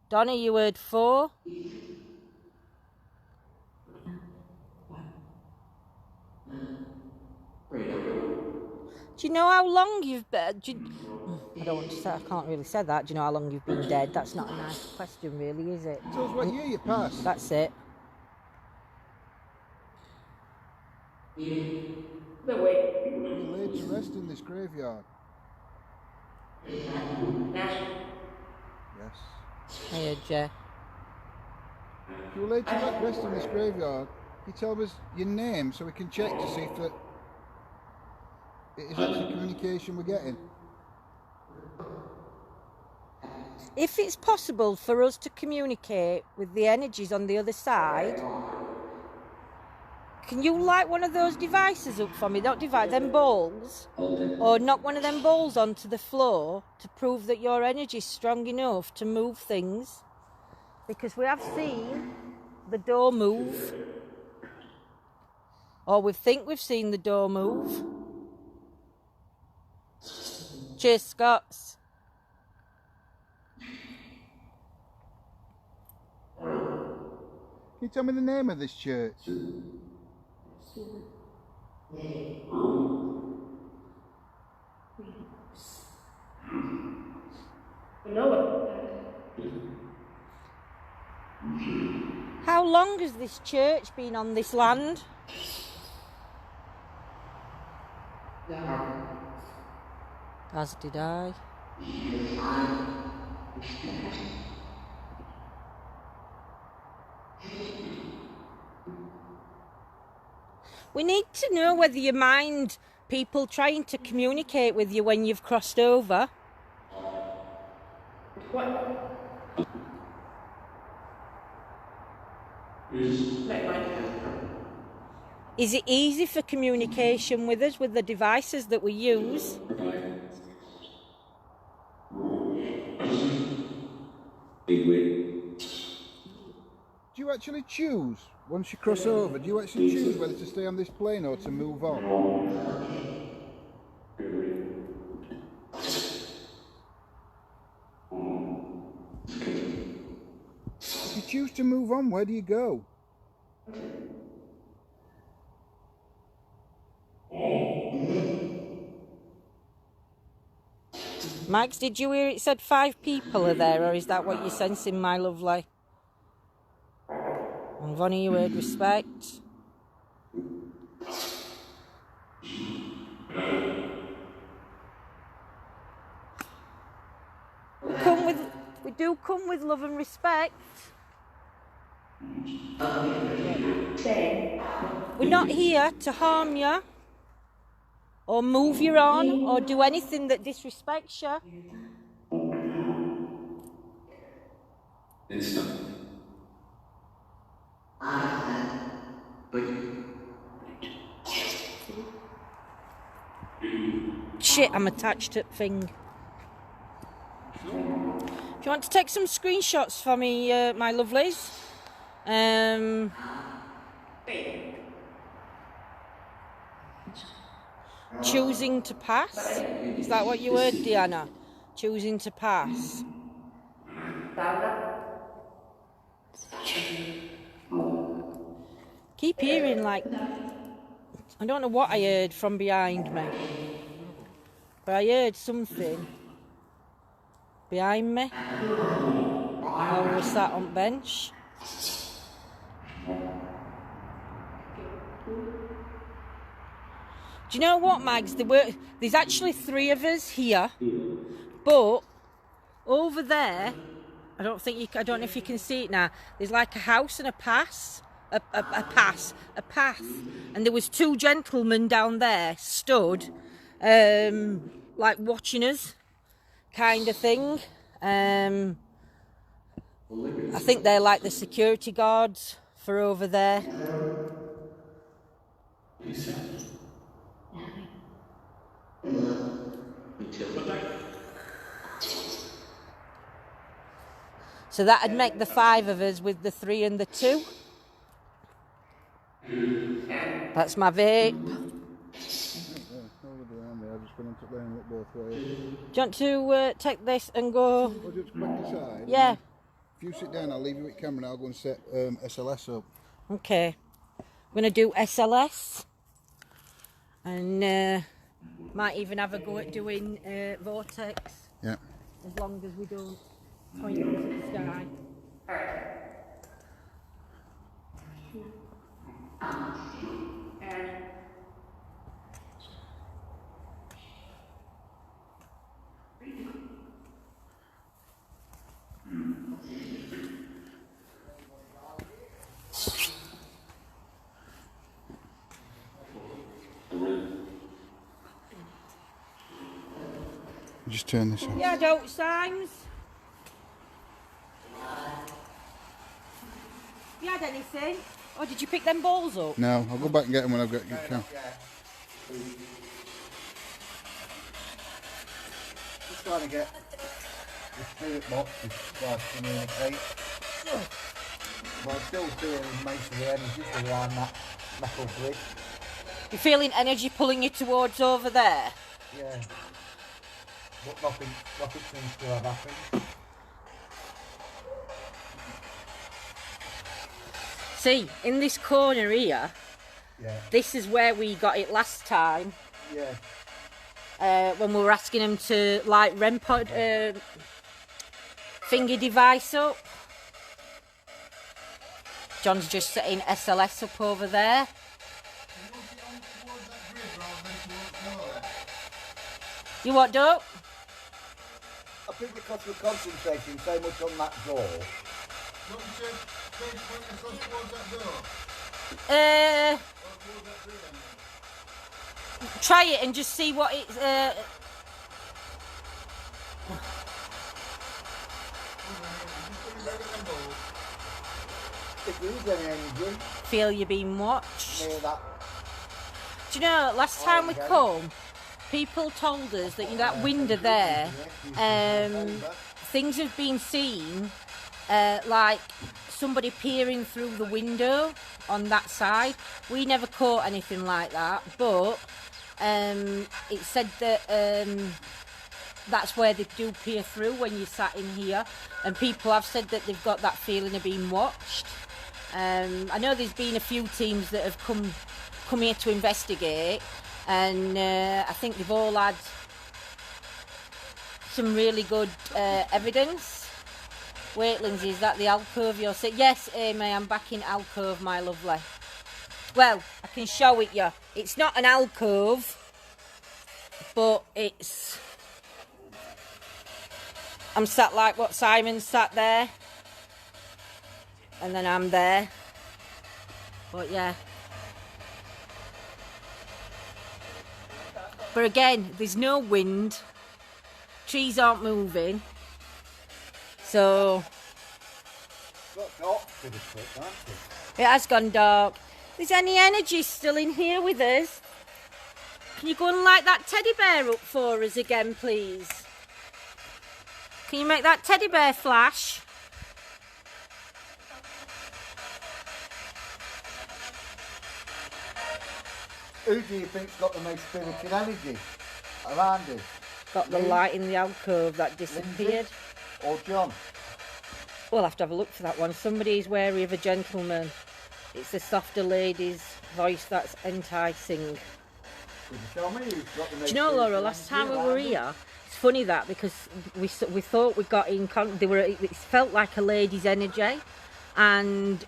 Donna, you heard 4? Do you know how long you've been? I don't want to say. I can't really say that. Do you know how long you've been dead? That's not a nice question, really, is it? Tell us what year you passed. That's it. You're laid to rest in this graveyard. Yes. I heard you. If you were laid to rest in this graveyard, you tell us your name so we can check to see if that it is actually communication we're getting. If it's possible for us to communicate with the energies on the other side, can you light one of those devices up for me? Don't divide them balls, or knock one of them balls onto the floor to prove that your energy is strong enough to move things. Because we have seen the door move, or we think we've seen the door move. Cheers, Scots. Can you tell me the name of this church? How long has this church been on this land? As did I. We need to know whether you mind people trying to communicate with you when you've crossed over. Is it easy for communication with us, with the devices that we use? Do you actually choose, once you cross over, do you actually choose whether to stay on this plane or to move on? If you choose to move on, where do you go? Max, did you hear it said 5 people are there, or is that what you're sensing, my lovely? And Vonnie, you heard respect. We do come with love and respect. We're not here to harm you, or move you on, or do anything that disrespects you. Shit, I'm attached to the thing. Do you want to take some screenshots for me, my lovelies? Choosing to pass? Is that what you heard, Deanna? Choosing to pass. Keep hearing, like, I don't know what I heard from behind me, but I heard something behind me while we were sat on bench. Do you know what, Mags? There's actually 3 of us here, but over there, I don't know if you can see it now. There's like a house and a path, and there was 2 gentlemen down there stood, like watching us, kind of thing. I think they're like the security guards for over there. So that'd make the 5 of us with the 3 and the 2. That's my vape. Do you want to take this and go? Yeah. If you sit down, I'll leave you with camera and I'll go and set SLS up. Okay. I'm going to do SLS. And might even have a go at doing Vortex. Yeah. As long as we don't point into the sky. Just turn this on. Yeah, don't signs. You had anything? Or did you pick them balls up? No, I'll go back and get them when I've got your camera. Just trying to get the spirit box to start to communicate. But I'm still feeling most of the energy around that metal brick. You're feeling energy pulling you towards over there? Yeah. But nothing seems to have happened. See, in this corner here, Yeah. this is where we got it last time. Yeah. When we were asking him to light REM pod finger device up. John's just setting SLS up over there. You what, Doc? I think because we're concentrating so much on that door. Try it and just see what it's. there is any energy Feel you're being watched. near that. Do you know, last time we come, people told us that in that window there, things have been seen, like somebody peering through the window on that side. We never caught anything like that, but it said that that's where they do peer through when you sat in here, and people have said that they've got that feeling of being watched. I know there's been a few teams that have come here to investigate, and I think they've all had some really good evidence. Wait, Lindsay, is that the alcove you're saying? Yes, Amy, I'm back in alcove, my lovely. Well, I can show it you. It's not an alcove, but it's... I'm sat like what Simon sat there, and then I'm there. But yeah. But again, there's no wind. Trees aren't moving. So Got dark pretty quick, aren't it? it has gone dark. Is any energy still in here with us? Can you go and light that teddy bear up for us again, please? Can you make that teddy bear flash? Who do you think's got the most spirited energy around us? Got the light in the alcove that disappeared. Or John? We'll have to have a look for that one. Somebody's wary of a gentleman. It's the softer lady's voice that's enticing. Could you tell me who's got the most Do you know, Laura, spirited last energy time we around were us? here, it's funny that because we thought we got in it felt like a lady's energy, and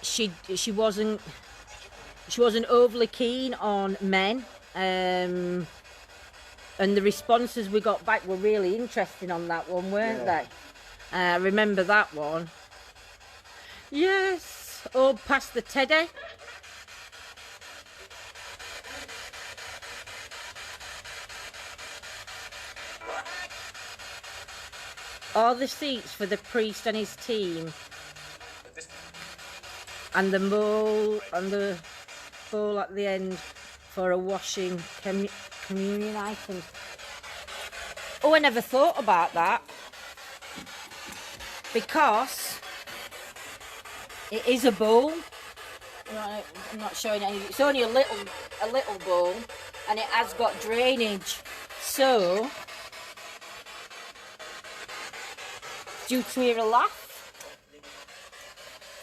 she wasn't overly keen on men, and the responses we got back were really interesting on that one, weren't they? I remember that one. Yes. Oh, past the teddy. All the seats for the priest and his team, and the bowl at the end for a washing communion items. Oh, I never thought about that, because it is a bowl. I'm not showing any. It's only a little bowl, and it has got drainage. So, do you hear a laugh?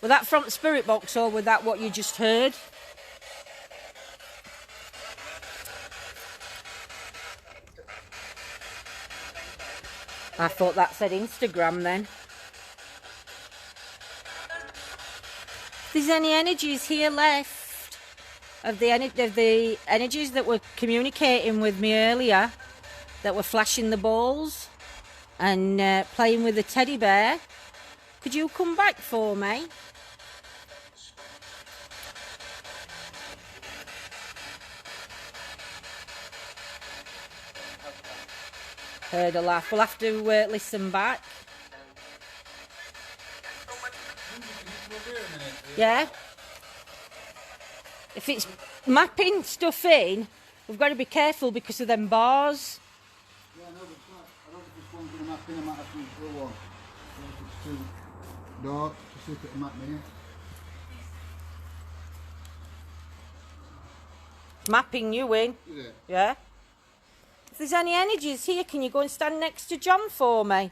Was that from the spirit box, or was that what you just heard? I thought that said Instagram then. If there's any energies here left of the energies that were communicating with me earlier, that were flashing the balls and playing with the teddy bear, could you come back for me? Heard a laugh. We'll have to listen back. Yeah? If it's mapping stuff in, we've got to be careful because of them bars. Yeah, no, but it's not. I don't think this one's going to map in. I might have to go on. If it's too dark, to see if it'll map me in. Mapping you in. Is it? Yeah? If there's any energies here, can you go and stand next to John for me?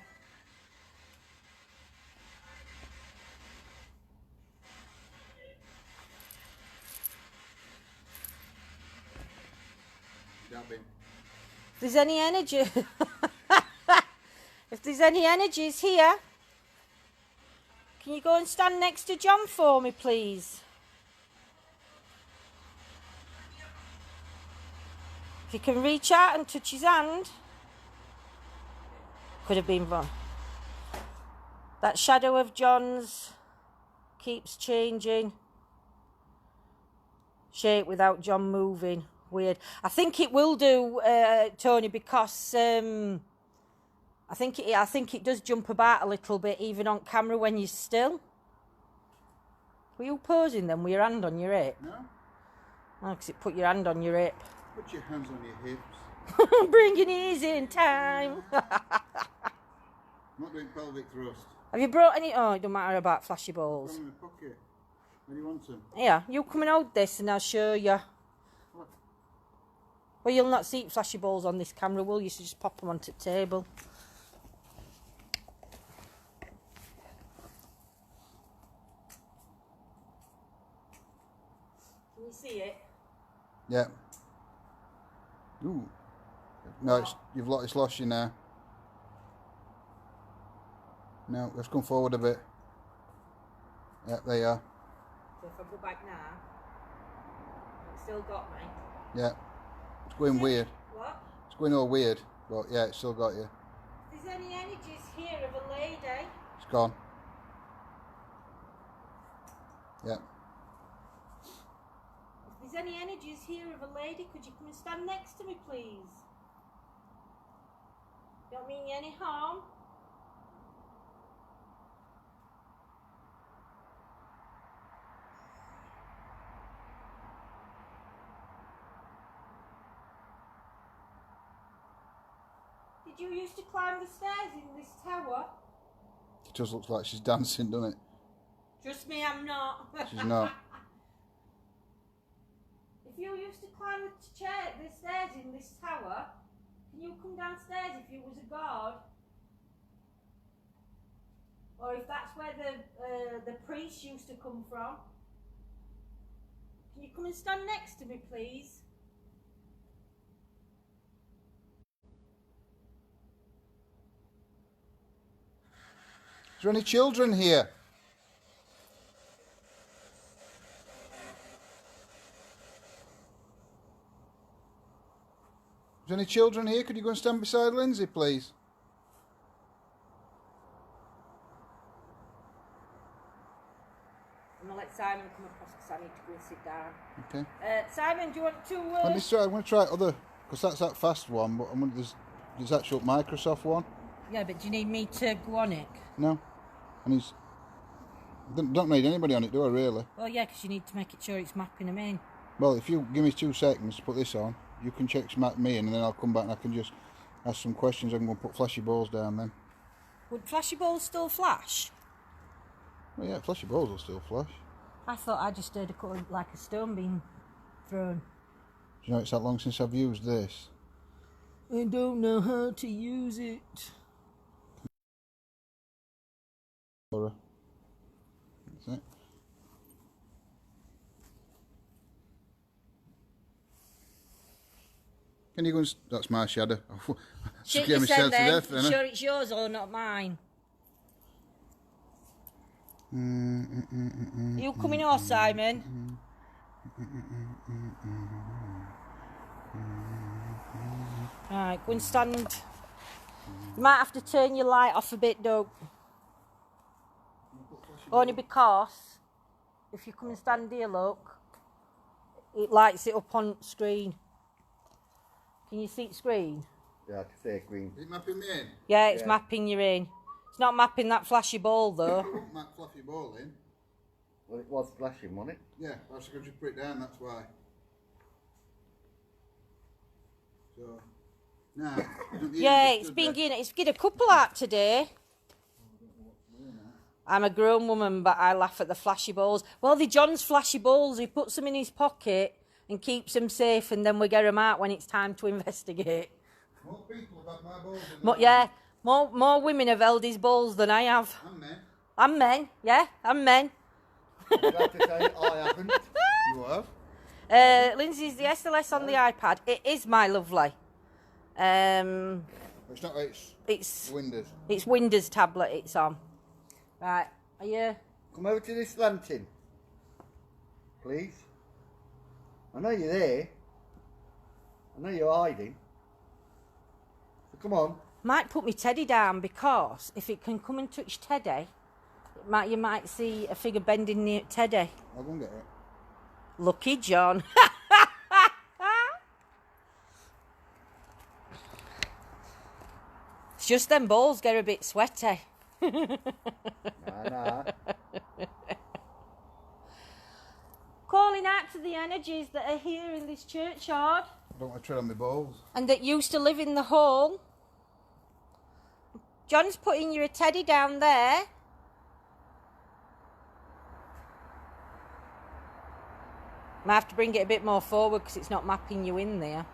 If there's any energy, if there's any energies here, can you go and stand next to John for me, please? If you can reach out and touch his hand. Could have been wrong. That shadow of John's keeps changing shape without John moving. Weird. I think it will do, Tony, because I think it does jump about a little bit, even on camera when you're still. Were you posing then with your hand on your hip? No? Oh, 'cause it put your hand on your hip. Put your hands on your hips. Bringing easy in time. I'm not doing pelvic thrust. Have you brought any? Oh, it don't matter about flashy balls. Put them in my pocket. Where do you want them? Yeah, you come and hold this and I'll show you. What? Well, you'll not see flashy balls on this camera, will you? So just pop them onto the table. Can you see it? Yeah. Ooh. No, it's lost you now. No, let's come forward a bit. Yeah, there you are. So if I go back now, it's still got me. Yeah. It's going weird. What? It's going all weird, but yeah, it's still got you. If there's any energies here of a lady. It's gone. Yeah. If there's any energies here of a lady, could you come and stand next to me, please? Don't mean you any harm. Did you used to climb the stairs in this tower? It just looks like she's dancing, doesn't it? Trust me, I'm not. She's not. If you used to climb the stairs in this tower, can you come downstairs if you was a guard? Or if that's where the priest used to come from? Can you come and stand next to me, please? Is there any children here? Is there any children here? Could you go and stand beside Lindsay, please? I'm going to let Simon come across because I need to go and sit down. Okay. Simon, do you want to... Let me try. I'm going to try other, because that's that fast one. But there's actual Microsoft one. Yeah, but do you need me to go on it? No, and don't need anybody on it, do I? Really? Well, yeah, because you need to make it sure it's mapping them in. Well, if you give me 2 seconds to put this on, you can check smack me in, and then I'll come back and I can just ask some questions. I can go and put flashy balls down then. Would flashy balls still flash? Well, yeah, flashy balls will still flash. I thought I just heard like a stone being thrown. Do you know it's that long since I've used this? I don't know how to use it. Laura. That's it. Can you go and... That's my shadow. Shake Scared myself yourself to then. death, You didn't I? sure it's yours or not mine? You coming or Simon? Right, go and stand. You might have to turn your light off a bit though. Only because if you come and stand here, look, it lights it up on screen. Can you see the screen? Yeah, I can see a green. Is it mapping me in? Yeah, it's Yeah. mapping you in. It's not mapping that flashy ball though. Put that fluffy ball in. Well, it was flashing, wasn't it? Yeah, I was going to just put it down, that's why. So, now, Yeah, it's been getting a couple out today. I'm a grown woman, but I laugh at the flashy balls. Well, they're John's flashy balls. He puts them in his pocket and keeps them safe, and then we get them out when it's time to investigate. More people have had my balls in Yeah, more women have held his balls than I have. And men. I'm men, yeah, I'm men. I'm glad to say I haven't. You have? Lindsay's the SLS on the iPad. It is my lovely. It's not, it's Windows. It's Windows tablet it's on. Right, are you... Come over to this lantern, please. I know you're there. I know you're hiding. So come on. Might put me Teddy down because if it can come and touch Teddy, you might see a figure bending near Teddy. I'll go and get it. Lucky John. It's just them balls get a bit sweaty. Nah. calling out to the energies that are here in this churchyard. I don't want to tread on my balls. And that used to live in the hall. John's putting you a teddy down there. Might have to bring it a bit more forward because it's not mapping you in there.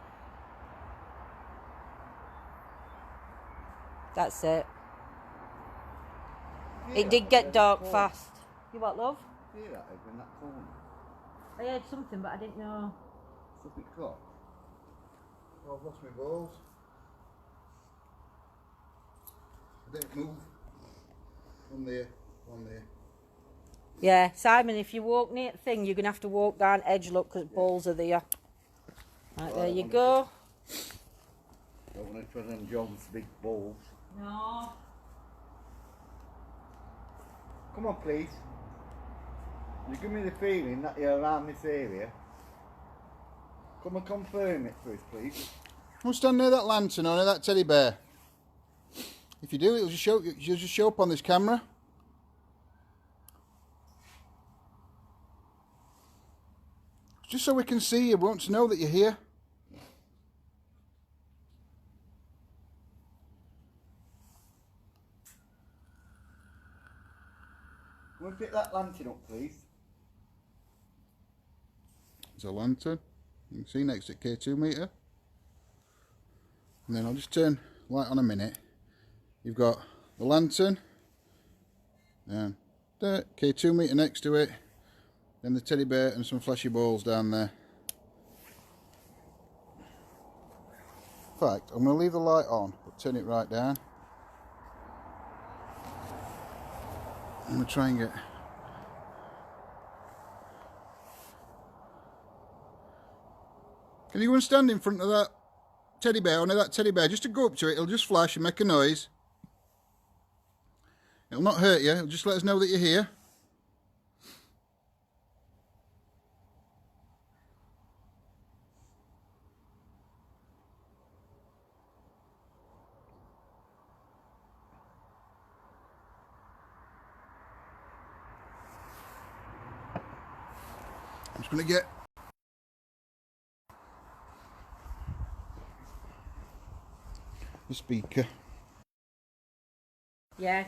That's it. It did get dark fast. You what, love? You hear that over in that corner? I heard something, but I didn't know. Something clock. Oh, I've lost my balls. I didn't move. One there, one there. Yeah, Simon, if you walk near the thing, you're going to have to walk down edge, look, because balls are there. Right, there you go. Don't want to tread on John's big balls. No. Come on, please. You give me the feeling that you're around this area. Come and confirm it for us, please. Don't stand near that lantern or near that teddy bear. If you do, it'll just show up on this camera. Just so we can see you, we want to know that you're here. Come and pick that lantern up, please. There's a lantern. You can see next to K2 meter. And then I'll just turn light on a minute. You've got the lantern. And the K2 meter next to it. Then the teddy bear and some flashy balls down there. In fact, I'm going to leave the light on, but turn it right down. I'm going to try and get... Can you go and stand in front of that teddy bear, or near that teddy bear, just to go up to it? It'll just flash and make a noise. It'll not hurt you, it'll just let us know that you're here. I'm just going to get the speaker. Yeah.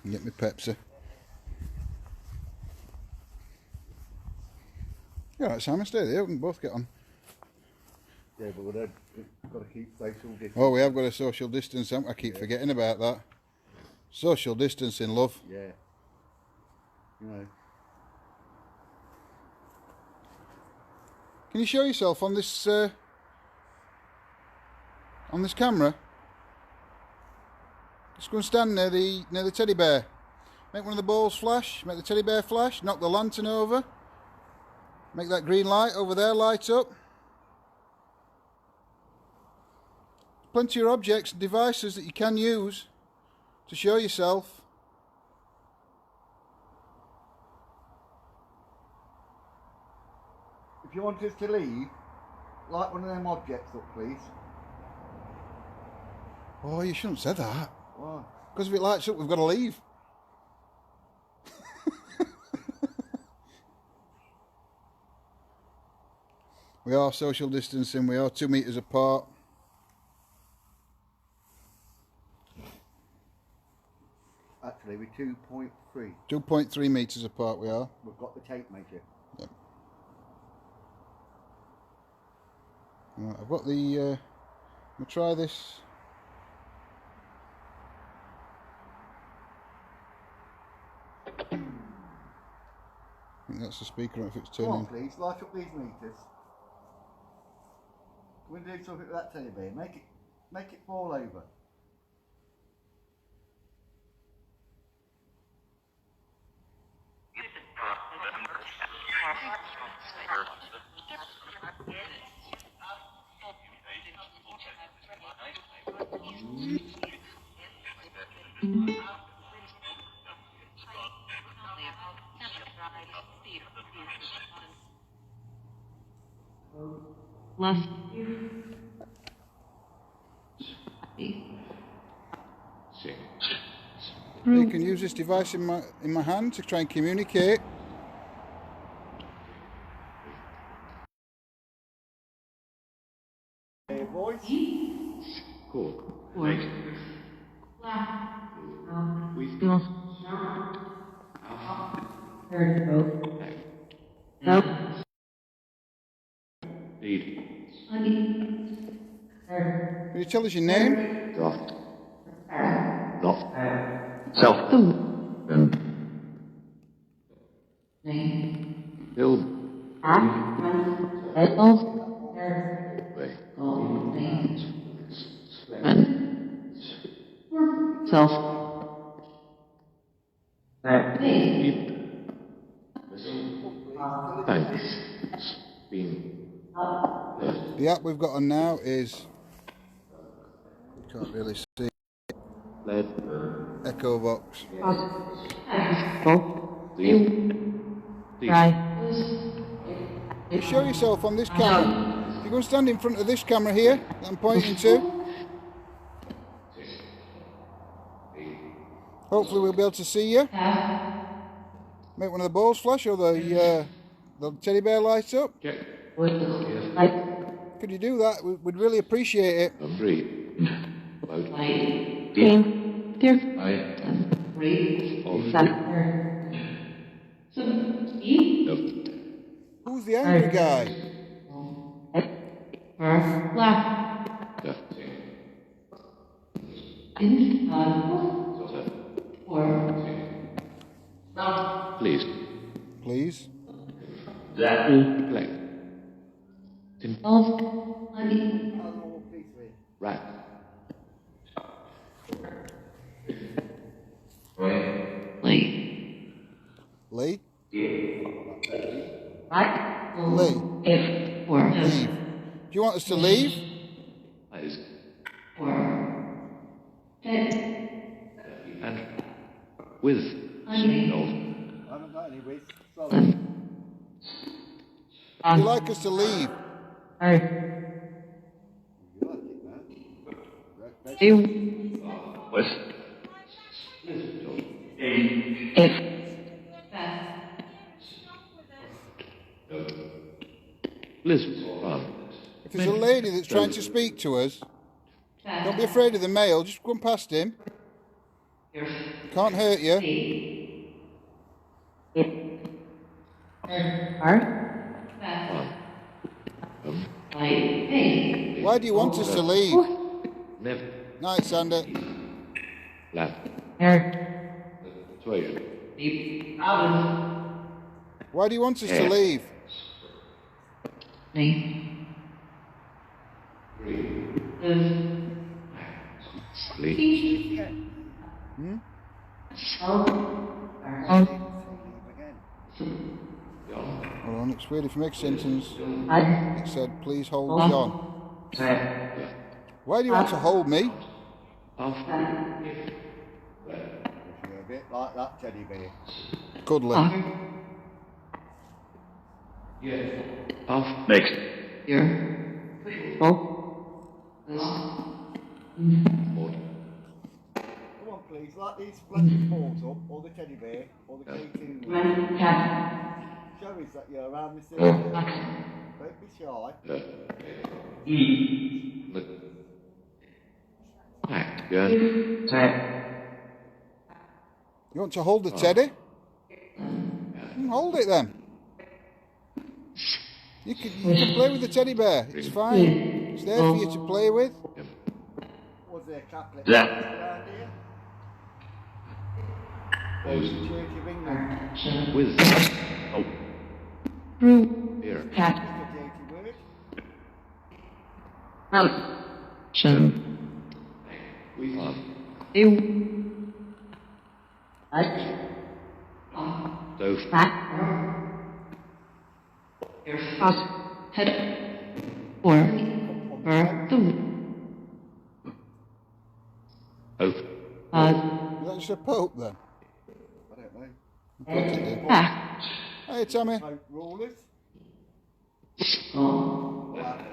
And get my Pepsi. Yeah, right, Simon, stay there. We can both get on. Yeah, but we've got to keep social distance. Oh, we have got a social distance, haven't we? I keep forgetting about that. Social distancing, love. Yeah. You know. Can you show yourself on this camera? Just go and stand near the teddy bear. Make one of the balls flash. Make the teddy bear flash. Knock the lantern over. Make that green light over there light up. Plenty of objects and devices that you can use to show yourself. If you want us to leave, light one of them objects up, please. Oh, you shouldn't have said that. Why? Because if it lights up, we've got to leave. We are social distancing. We are 2 meters apart. Actually, we're 2.3. 2.3 meters apart we are. We've got the tape measure. Yep. Right, I've got the... I'm going to try this. I think that's the speaker if it's Come on, turning. please, light up these meters. We're going to do something with that teddy bear. Make it fall over. Left. You can use this device in my hand to try and communicate. Voice. Cool. Can you tell us your name? Self. Bill. Thanks. The app we've got on now is, you can't really see, Echo Box. You show yourself on this camera. If you go and stand in front of this camera here that I'm pointing to, hopefully we'll be able to see you. Make one of the balls flash or the teddy bear light up. Could you do that? We'd really appreciate it. Who's the angry guy? Please. Please. Rat. Lee? Lee. Leave. Do you want us to leave? And with signal. I haven't got any with. Would you like us to leave? If there's a lady that's trying to speak to us, don't be afraid of the male, just go past him. Can't hurt you. Why do you want us to leave? Never. Night, Sander. Lap. Persuasion. Why do you want us to leave? Sleep. Hold on, it's weird if you make a sentence. It said, please hold John. Why do you want to hold me? You're a bit like that teddy bear. Cuddly. Off. Next. Come on, please, like these flappy paws up, or the teddy bear, or the K2. Show us that you're around this area. Don't be shy. You want to hold the teddy? Hold it then. You can play with the teddy bear. It's fine. It's there for you to play with. Was there a Catholic around here? Or was the Church of England? With. Oh. Here. Just a dirty word. We are. So. Oh. Is that just a pope then? I don't know. Hey Tommy. Pope rulers.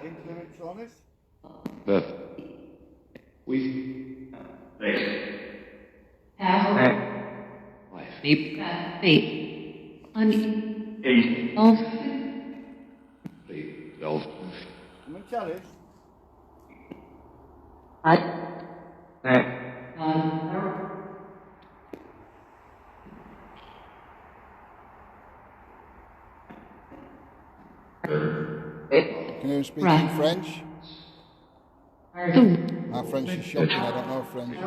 Influence on us. But. We. Life. Please, Dolph. Come and tell us. Can you speak in French? My French is shocking, I don't know French.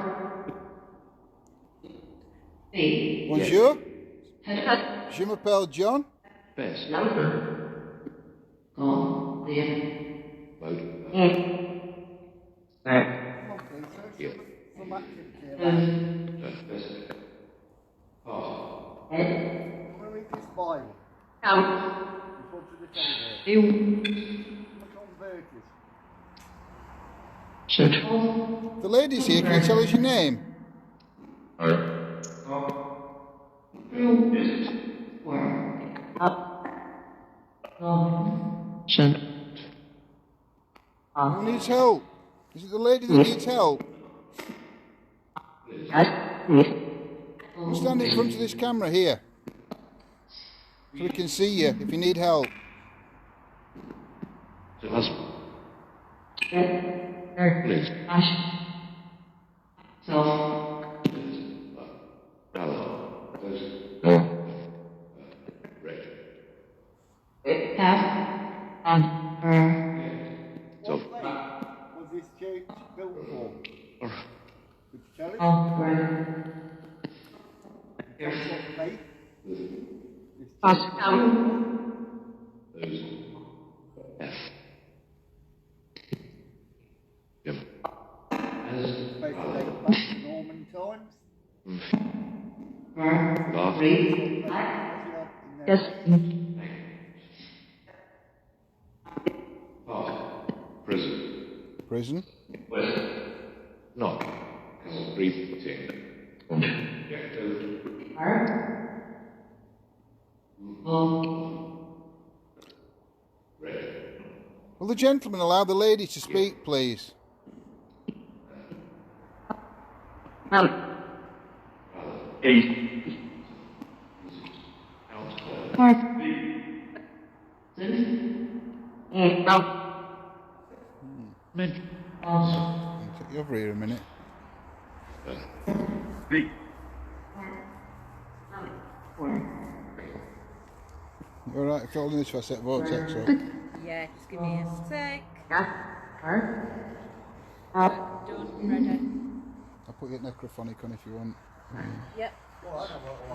Bonjour. Je m'appelle John. Best. Come on, please. Some activity around. I'm going to read this Bible. Before to the television. Converted. The lady's here, can you tell us your name? Who needs help? Is it the lady that needs help? You stand in front of this camera here, so we can see you if you need help. Please. What faith was this church built for? Could you tell us? What faith this church was built for? Faith dates back to Norman times? Prison? Not repeating. Will the gentleman allow the lady to speak, please? Take you over here a minute. You alright if holding this for a sec, vortex up? Yeah, just give me a sec. Done, ready. I'll put your necrophonic on if you want. Yep. Well, I don't know what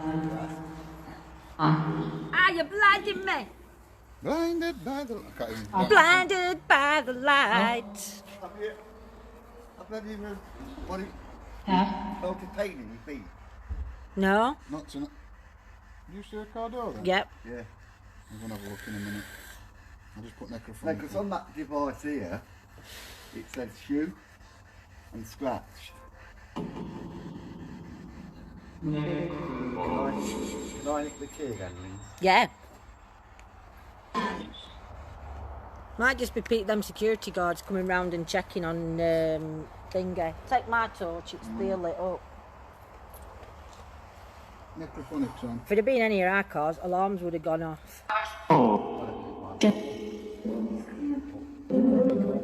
Ah, you blinded me! Blinded by the... I can't even... Blinded by the light. I've never even felt it pain in your feet. No? Not tonight. You see a car door then? Yep. Yeah. I'm going to have a look in a minute. I'll just put No, necrophonic because on that device here, it says shoe and scratched. Can I nick the key again, Lynn? Yeah. Might just be them security guards coming round and checking on thingy. Take my torch, it's still lit up. Necrophonic's on. If it had been any of our cars, alarms would have gone off. Of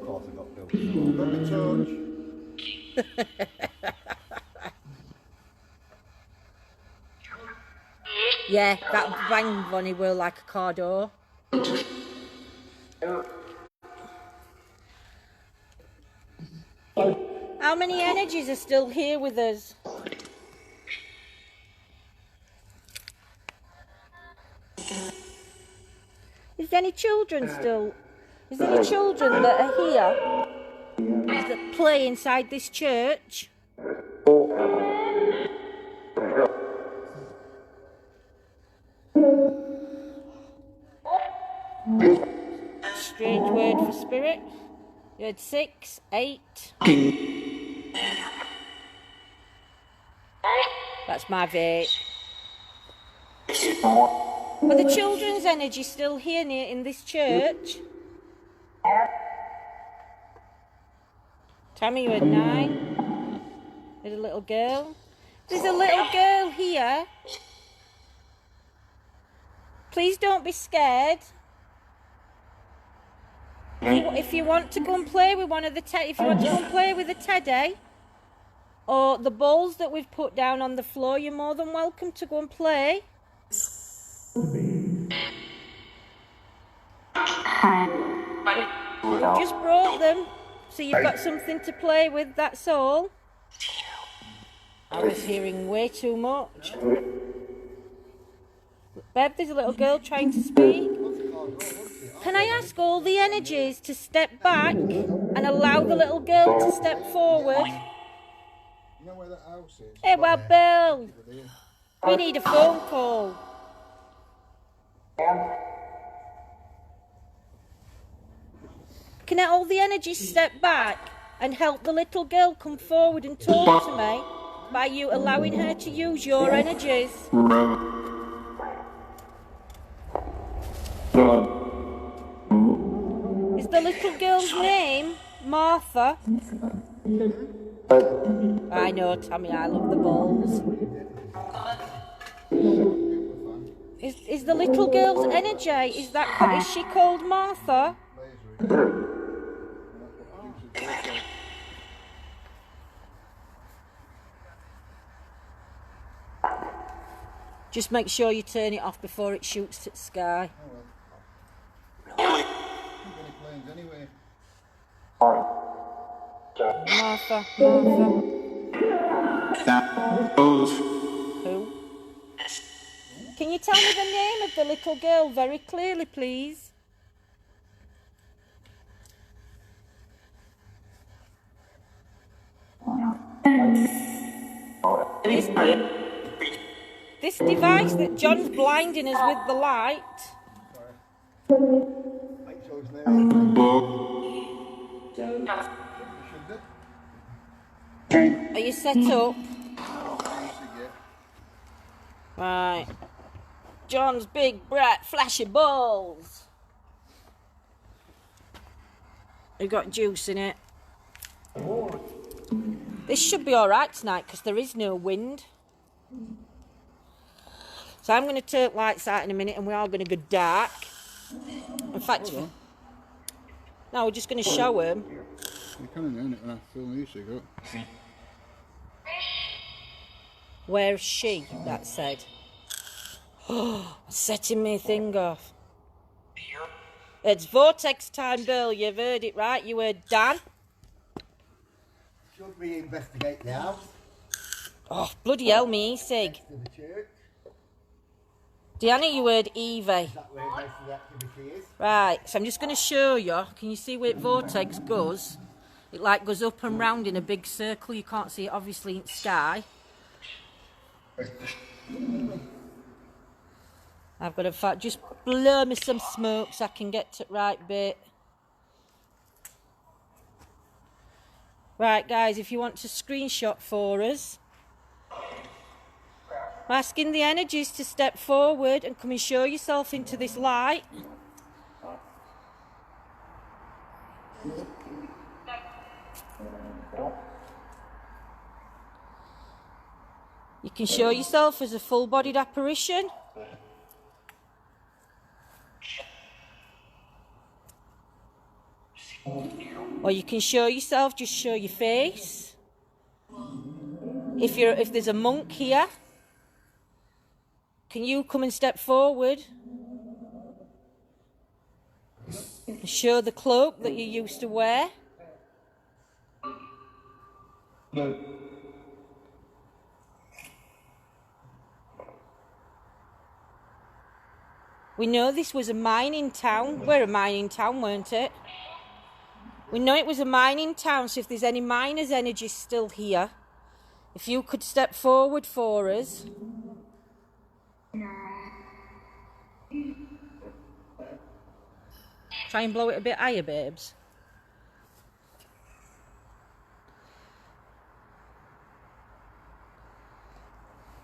course I got built. Got my torch. Yeah, that bang bunny were like a car door. How many energies are still here with us? Is there any children still? Is there any children that are here that play inside this church? Strange word for spirit. You had 6, 8. That's my vape. Are the children's energy still here in this church? Tammy, you had 9. You had a little girl. There's a little girl here. Please don't be scared. If you want to go and play with one of the if you want to go and play with the teddy or the balls that we've put down on the floor, you're more than welcome to go and play. We've just brought them, so you've got something to play with, that's all. I was hearing way too much. Beb, there's a little girl trying to speak. Can I ask all the energies to step back and allow the little girl to step forward? You know where that house is? Hey, well, Bill, we need a phone call. Can all the energies step back and help the little girl come forward and talk to me by you allowing her to use your energies? Is the little girl's name Martha? I know, Tammy, I love the balls. Is the little girl's energy, is she called Martha? Just make sure you turn it off before it shoots at the sky. Anyway. Martha. Who? Can you tell me the name of the little girl very clearly, please? This device that John's blinding us with the light. Are you set up? Right. John's big, bright, flashy balls. We've got juice in it. This should be alright tonight because there is no wind. So I'm going to turn lights out in a minute and we're all going to go dark. In fact, no, we're just going to show him. You kind of know it when I film these cigarettes. Where's she? That said. Oh, setting me thing off. It's vortex time, Bill. You've heard it right. You heard Dan. Should we investigate the house? Oh, bloody hell me, Sig. Deanna, you heard Evie. Is that where most of the activity is? Right, so I'm just going to show you. Can you see where vortex goes? It like goes up and round in a big circle. You can't see it obviously in the sky. I've got to just blow me some smoke so I can get to the right bit. Right, guys, if you want to screenshot for us, I'm asking the energies to step forward and come and show yourself into this light. You can show yourself as a full-bodied apparition. Or you can show yourself, just show your face. If there's a monk here, can you come and step forward and show the cloak that you used to wear? We know this was a mining town. We're a mining town, weren't it? We know it was a mining town, so if there's any miners' energy still here, if you could step forward for us. Try and blow it a bit higher, babes.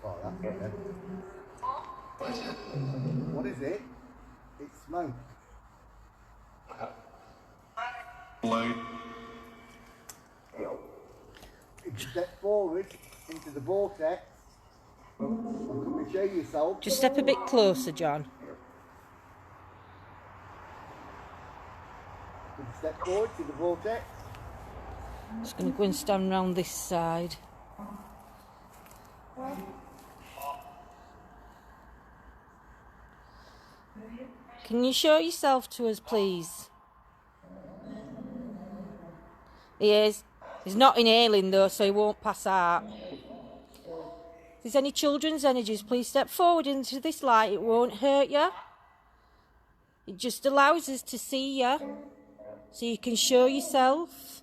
Oh, that's good. What is it? It's smoke. If you step forward into the vortex, Can you show yourself? Just step a bit closer, John. Can you step forward to the vortex? Just going to go and stand round this side. Can you show yourself to us, please? He is. He's not inhaling though, so he won't pass out. If there's any children's energies, please step forward into this light. It won't hurt you. It just allows us to see you, so you can show yourself.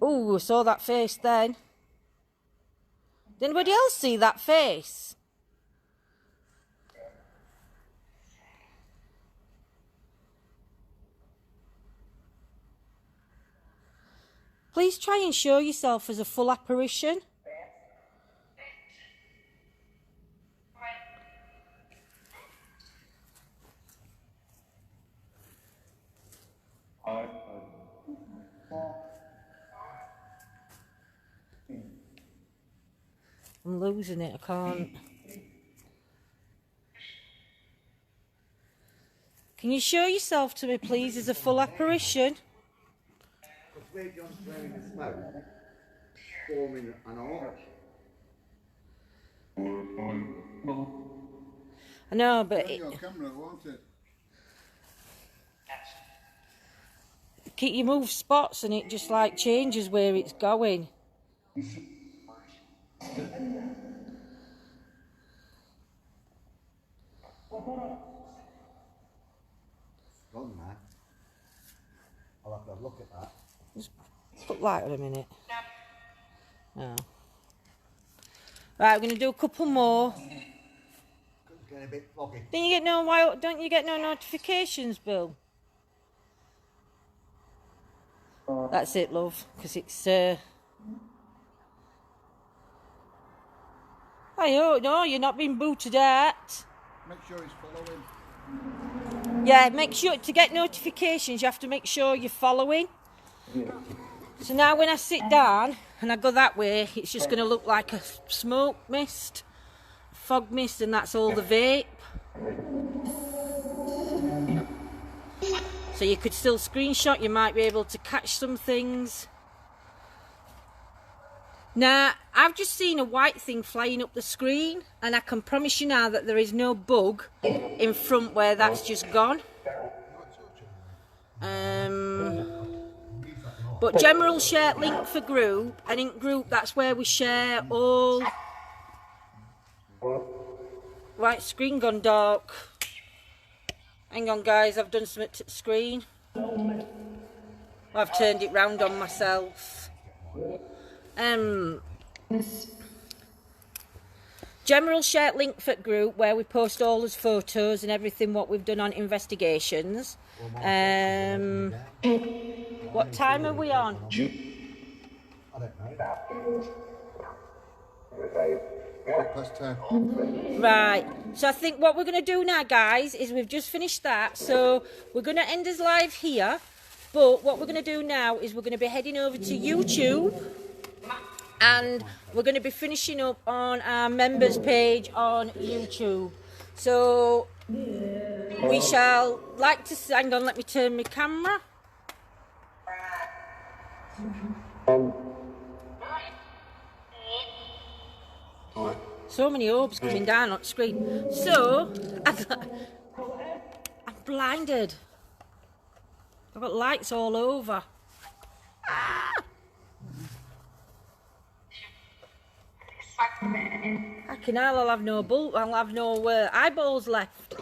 Oh, I saw that face then. Did anybody else see that face? Please try and show yourself as a full apparition. I'm losing it, I can't. Can you show yourself to me, please, as a full apparition? Because where John's wearing the smoke, forming an arch. I know, but On your camera, won't it? you move spots and it just like changes where it's going. Gone now. I'll have to have a look at that. Just put light on a minute. No. Right, we're going to do a couple more. It's getting a bit foggy. Don't you get no notifications, Bill? That's it, love, because it's Oh no, you're not being booted at. Make sure he's following. Yeah, make sure to get notifications. You have to make sure you're following. So now, when I sit down and I go that way, it's just going to look like a smoke mist, fog mist, and that's all the vape. So you could still screenshot. You might be able to catch some things. Now, I've just seen a white thing flying up the screen, and I can promise you now that there is no bug in front where that's just gone. But general share link for group, and in group that's where we share all. Right, screen gone dark. Hang on guys, I've done something to the screen. I've turned it round on myself. General share link for group where we post all those photos and everything what we've done on investigations. What time are we on? I don't know. 10:15. Right, so I think what we're going to do now, guys, is we've just finished that, so we're going to end this live here, but what we're going to do now is we're going to be heading over to YouTube, and we're going to be finishing up on our members page on YouTube. So we shall like to hang on, let me turn my camera. So many orbs coming down on the screen. So I'm blinded. I've got lights all over. Fucking hell, I'll have no eyeballs left.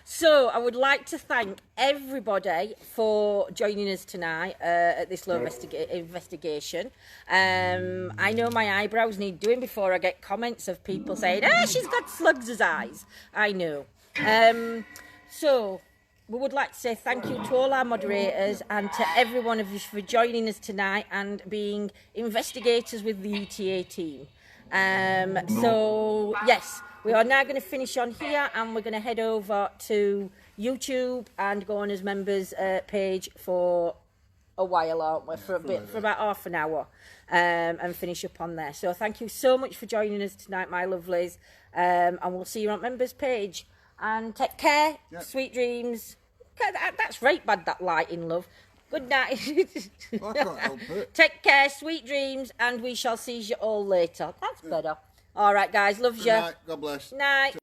So I would like to thank everybody for joining us tonight at this little investigation. I know my eyebrows need doing before I get comments of people saying, she's got slugs as eyes. I know. So we would like to say thank you to all our moderators and to every one of you for joining us tonight and being investigators with the ETA team. So yes, we are now going to finish on here, and we're going to head over to YouTube and go on as members page for a while, aren't we? For about half an hour, and finish up on there. So thank you so much for joining us tonight, my lovelies, and we'll see you on members page. And take care, sweet dreams. That's right bad, that lighting, love. Good night. I can't help it. Take care, sweet dreams, and we shall see you all later. That's better. All right, guys, loves you. Good night. God bless. Night.